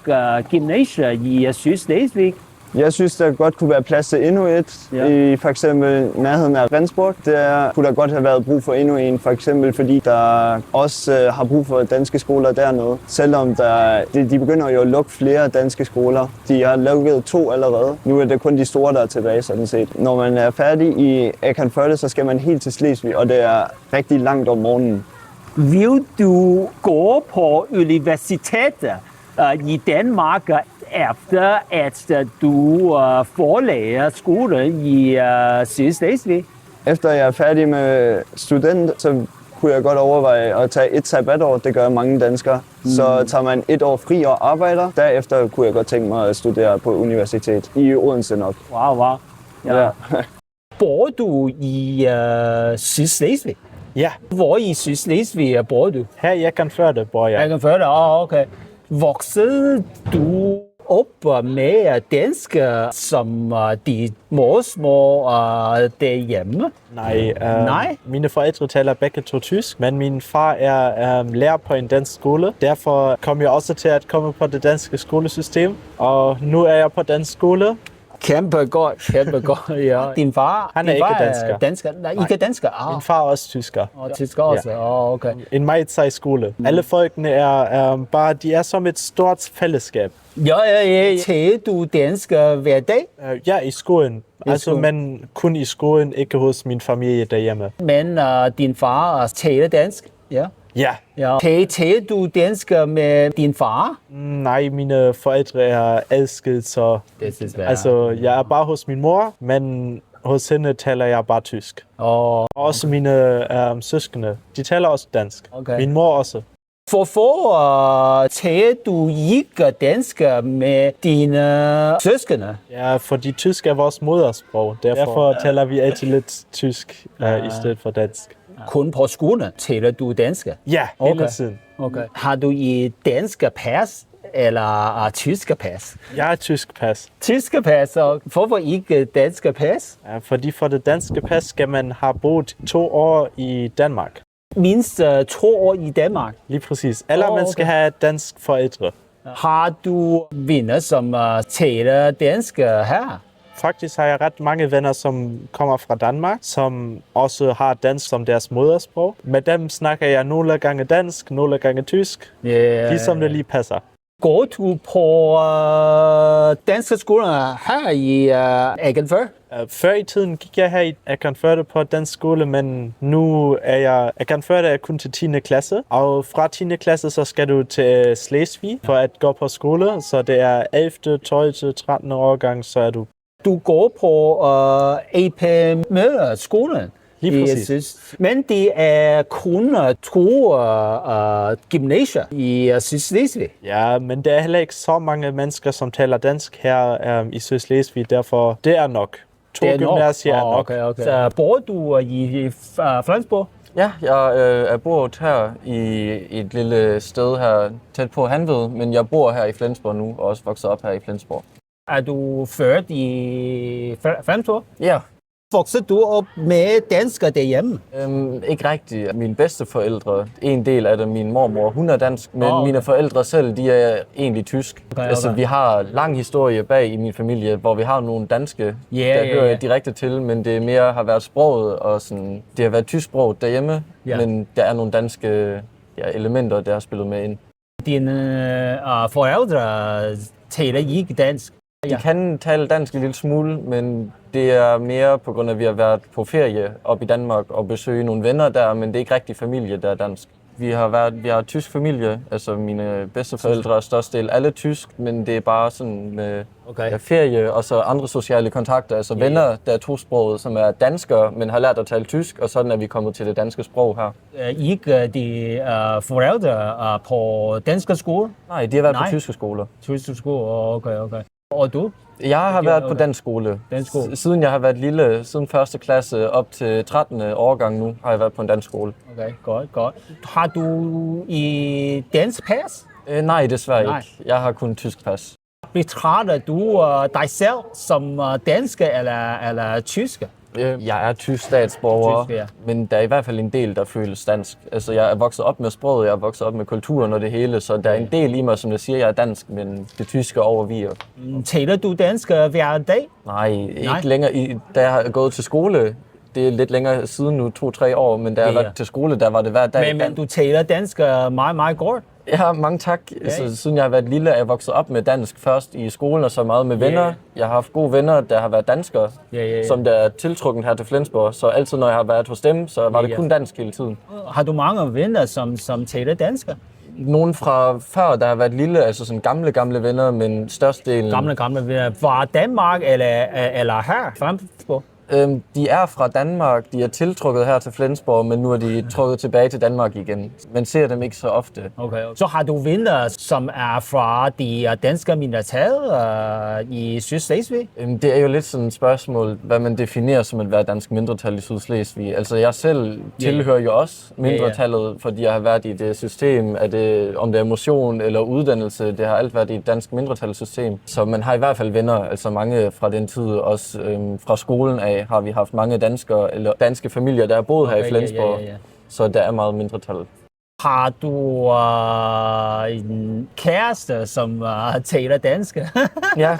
gymnasier i Sydslesvig? Jeg synes, der godt kunne være plads til endnu et. I for eksempel nærheden af Rendsburg. Der kunne der godt have været brug for endnu en, for eksempel fordi der også har brug for danske skoler dernede. Selvom de begynder jo at lukke flere danske skoler. De har lukket 2 allerede. Nu er det kun de store, der er tilbage, sådan set. Når man er færdig i Ekenfør, så skal man helt til Slesvig, og det er rigtig langt om morgenen. Vil du gå på universitetet i Danmark efter at du forlader skole i Sydslesvig? Efter jeg er færdig med student, så kunne jeg godt overveje at tage et sabbatår. Det gør mange danskere. Så tager man 1 år fri og arbejder. Derefter kunne jeg godt tænke mig at studere på universitet i Odense nok. Wow. Ja. Bor du i Sydslesvig? Ja. Hvor i Sydslesvig bor du? Her i Ekenfør bor jeg. Ekenfør, okay. Voksede du op med dansk som dit morsmål derhjemme? Nej. Mine forældre taler begge 2 tysk, men min far er lærer på en dansk skole. Derfor kom jeg også til at komme på det danske skolesystem, og nu er jeg på dansk skole. Kæmpe godt, ja. Din far? Han er ikke dansker. Nej, ikke dansker? Min far er også tysker. Tysker også? Okay. En meget sej skole. Alle folkene er de er som et stort fællesskab. Ja. Taler du dansk hver dag? Ja, i skolen. Men kun i skolen, ikke hos min familie derhjemme. Men din far taler dansk? Ja. Ja. Taler du dansk med din far? Nej, mine forældre er adskilt, så jeg er bare hos min mor, men hos hende taler jeg bare tysk. Og også mine søskende, de taler også dansk. Okay. Min mor også. Hvorfor taler du ikke dansk med dine søskende? Ja, fordi tysk er vores modersprog. Derfor taler vi altid lidt tysk i stedet for dansk. Kun på skolen taler du dansk? Ja, hele tiden. Okay. Har du et dansk pas eller tysk pas? Jeg har tysk pas. Tysk pas, og hvorfor ikke dansk pas? Ja, fordi for det danske pas skal man have boet 2 år i Danmark. Mindst 2 år i Danmark? Lige præcis. Eller man skal have dansk forældre. Har du venner, som taler dansk her? Faktisk har jeg ret mange venner, som kommer fra Danmark, som også har dansk som deres modersprog. Med dem snakker jeg nogle gange dansk, nogle gange tysk, ligesom det lige passer. Går du på danske skoler her i Ekenfør? Før i tiden gik jeg her i Ekenfør på dansk skole, men nu er Ekenfør kun til 10. klasse. Og fra 10. klasse så skal du til Slesvig for at gå på skole, så det er 11., 12., 13. årgang, så er du. Du går på AP Møller skolen? Lige præcis. Men det er kun 2 gymnasier i Sydslesvig. Ja, men der er heller ikke så mange mennesker, som taler dansk her i Sydslesvig, derfor det er nok. 2 gymnasier er nok. Okay. Så bor du i Flensborg? Ja, jeg bor her i et lille sted her tæt på Hanved, men jeg bor her i Flensborg nu, og også vokset op her i Flensborg. Er du født i Flensborg? Ja. Voksede du op med danskere derhjemme? Ikke rigtigt. Mine bedsteforældre, en del af dem, min mormor, hun er dansk, men mine forældre selv, de er egentlig tysk. Okay. Altså, vi har lang historie bag i min familie, hvor vi har nogle danske, der hører jeg direkte til, men det mere har været sproget, og sådan, det har været tysk sprog derhjemme, men der er nogle danske elementer, der har spillet med ind. Dine forældre taler ikke dansk? De kan tale dansk en lille smule, men det er mere på grund af, at vi har været på ferie op i Danmark og besøge nogle venner der, men det er ikke rigtig familie, der er dansk. Vi har tysk familie, altså mine bedsteforældre er størstedel alle tysk, men det er bare sådan med ferie og så andre sociale kontakter, altså venner, der er tosproget, som er danskere, men har lært at tale tysk, og sådan er vi kommet til det danske sprog her. Ikke de forældre på danske skole? Nej, de har været på tyske skoler. Tyske skoler, okay. Og du? Jeg har været på dansk skole. Siden jeg har været lille, siden 1. klasse op til 13. årgang nu, har jeg været på en dansk skole. Okay, godt. Har du i dansk pas? Nej, desværre ikke. Jeg har kun tysk pas. Betragter du dig selv som danske eller tyske? Jeg er tysk statsborger, men der er i hvert fald en del, der føles dansk. Altså, jeg er vokset op med sproget, jeg er vokset op med kulturen og det hele, så der er en del i mig, som der siger, jeg er dansk, men det tyske overviger. Taler du dansk hver dag? Nej, ikke længere. Da jeg har gået til skole, det er lidt længere siden nu, 2-3 år, men da jeg var til skole, der var det hver dag. Men du taler dansk meget, meget godt. Ja, mange tak. Altså, siden jeg har været lille, er jeg vokset op med dansk først i skolen og så meget med venner. Jeg har haft gode venner, der har været danskere, som der er tiltrukket her til Flensborg. Så altid, når jeg har været hos dem, så var det kun dansk hele tiden. Har du mange venner, som taler dansk? Nogle fra før, der har været lille, altså sådan gamle venner, men størstedelen... Gamle venner. Fra Danmark eller her? Flensborg? De er fra Danmark, de er tiltrukket her til Flensborg, men nu er de trukket tilbage til Danmark igen. Man ser dem ikke så ofte. Okay. Så har du venner, som er fra de danske mindretal i Sydslesvig? Det er jo lidt sådan et spørgsmål, hvad man definerer som at være dansk mindretal i Sydslesvig. Altså jeg selv tilhører jo også mindretallet, fordi jeg har været i det system, om det er motion eller uddannelse, det har alt været i et dansk mindretalssystem. Så man har i hvert fald venner, altså mange fra den tid, også fra skolen af, har vi haft mange danskere eller danske familier, der har boet her i Flensborg, så der er meget mindretal. Har du en kæreste, som taler dansk? Ja.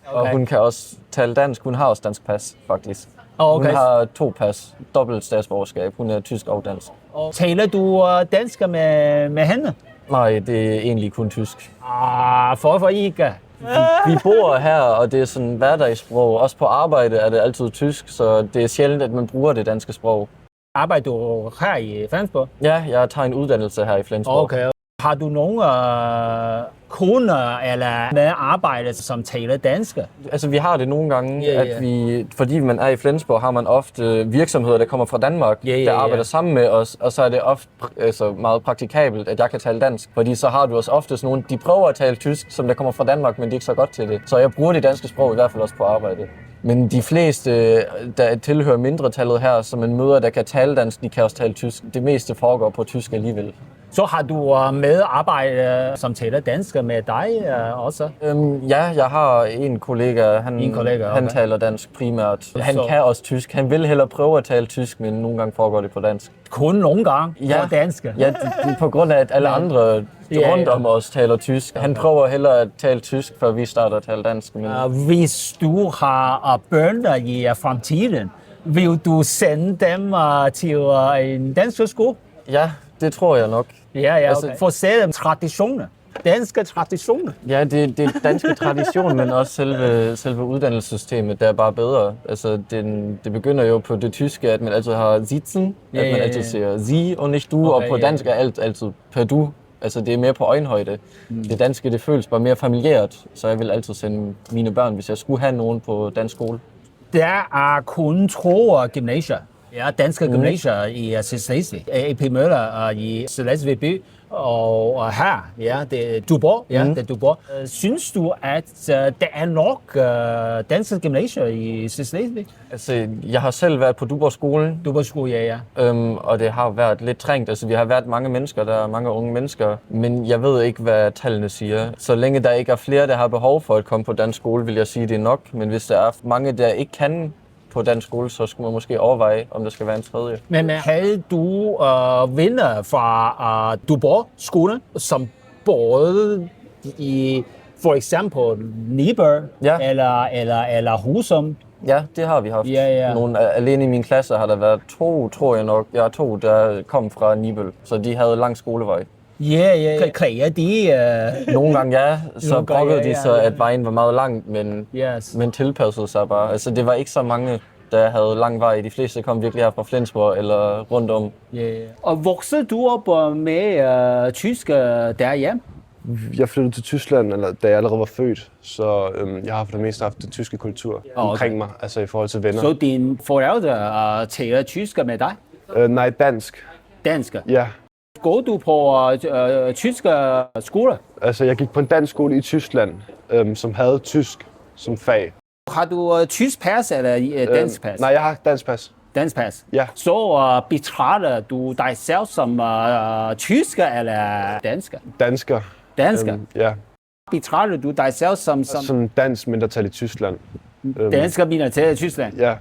Og hun kan også tale dansk. Hun har også dansk pas, faktisk. Hun har 2 pas, dobbelt statsborgerskab. Hun er tysk og dansk. Taler du dansk med hende? Nej, det er egentlig kun tysk. Hvorfor ikke? Vi bor her, og det er sådan hverdagssprog. Også på arbejde er det altid tysk, så det er sjældent, at man bruger det danske sprog. Arbejder du her i Flensborg? Ja, jeg tager en uddannelse her i Flensborg. Okay. Har du nogle kunder eller medarbejdere, som taler dansk? Altså, vi har det nogle gange, at fordi man er i Flensborg, har man ofte virksomheder, der kommer fra Danmark, der arbejder sammen med os, og så er det ofte meget praktikabelt, at jeg kan tale dansk. Fordi så har du også oftest nogen, de prøver at tale tysk, som der kommer fra Danmark, men de er ikke så godt til det. Så jeg bruger det danske sprog i hvert fald også på arbejde. Men de fleste, der tilhører mindretallet her, som man møder, der kan tale dansk, de kan også tale tysk. Det meste foregår på tysk alligevel. Så har du medarbejdere, som taler dansk med dig også? Ja, jeg har en kollega. Han taler dansk primært. Han kan også tysk. Han vil hellere prøve at tale tysk, men nogle gange foregår det på dansk. Kun nogle gange på dansk? Ja, det er på grund af, at alle andre rundt om os taler tysk. Han prøver hellere at tale tysk, før vi starter at tale dansk. Men... Hvis du har børn i fremtiden, vil du sende dem til en dansk skole? Ja, det tror jeg nok. Ja, okay. For at se dem traditioner. Danske traditioner. Ja, det er danske tradition, men også selve uddannelsessystemet, der er bare bedre. Altså, det begynder jo på det tyske, at man altid har sitzen, at man altid siger sie og nicht du, og på dansk er alt altid per du. Altså, det er mere på øjenhøjde. Det danske, det føles bare mere familiært, så jeg vil altid sende mine børn, hvis jeg skulle have nogen på dansk skole. Der er kun 2 gymnasier Ja, danske gymnasier i Sydslesvig. AP Møller i Sydslesvig by. Og her, ja, det er Duborg. Ja, det er Duborg. Synes du, at der er nok danske gymnasier i Sydslesvig? Altså, jeg har selv været på Duborg-skolen. Duborg-skole, ja. Og det har været lidt trængt. Altså, vi har været mange mennesker, der er mange unge mennesker. Men jeg ved ikke, hvad tallene siger. Så længe der ikke er flere, der har behov for at komme på dansk skole, vil jeg sige, det er nok. Men hvis der er mange, der ikke kan på dansk skole, så skulle man måske overveje, om der skal være en tredje. Men havde du venner fra Duborg-skolen, som boede i for eksempel Niber eller Husum? Ja, det har vi haft. Nogle, alene i min klasse har der været 2, tror jeg nok. Jeg har 2, der kom fra Nibøl, så de havde lang skolevej. Ja. Klager de? Nogle gange ja, så brokkede de så, at vejen var meget lang, men tilpassede sig bare. Altså det var ikke så mange, der havde lang vej. De fleste kom virkelig her fra Flensborg eller rundt om. Og voksede du op med tysk derhjemme? Jeg flyttede til Tyskland, da jeg allerede var født, så jeg har for det meste haft den tyske kultur omkring mig, altså i forhold til venner. Så dine forældre taler tysk med dig? Nej, dansk. Dansk? Ja. Går du på tysk skole? Altså, jeg gik på en dansk skole i Tyskland, som havde tysk som fag. Har du tysk pas eller dansk pas? Nej, jeg har dansk pas. Dansk pas? Ja. Så betragter du dig selv som tysker eller dansker? Dansker. Dansker? Ja. Betragter du dig selv som dansk mindretal i Tyskland. Dansker mindretal i Tyskland? Ja.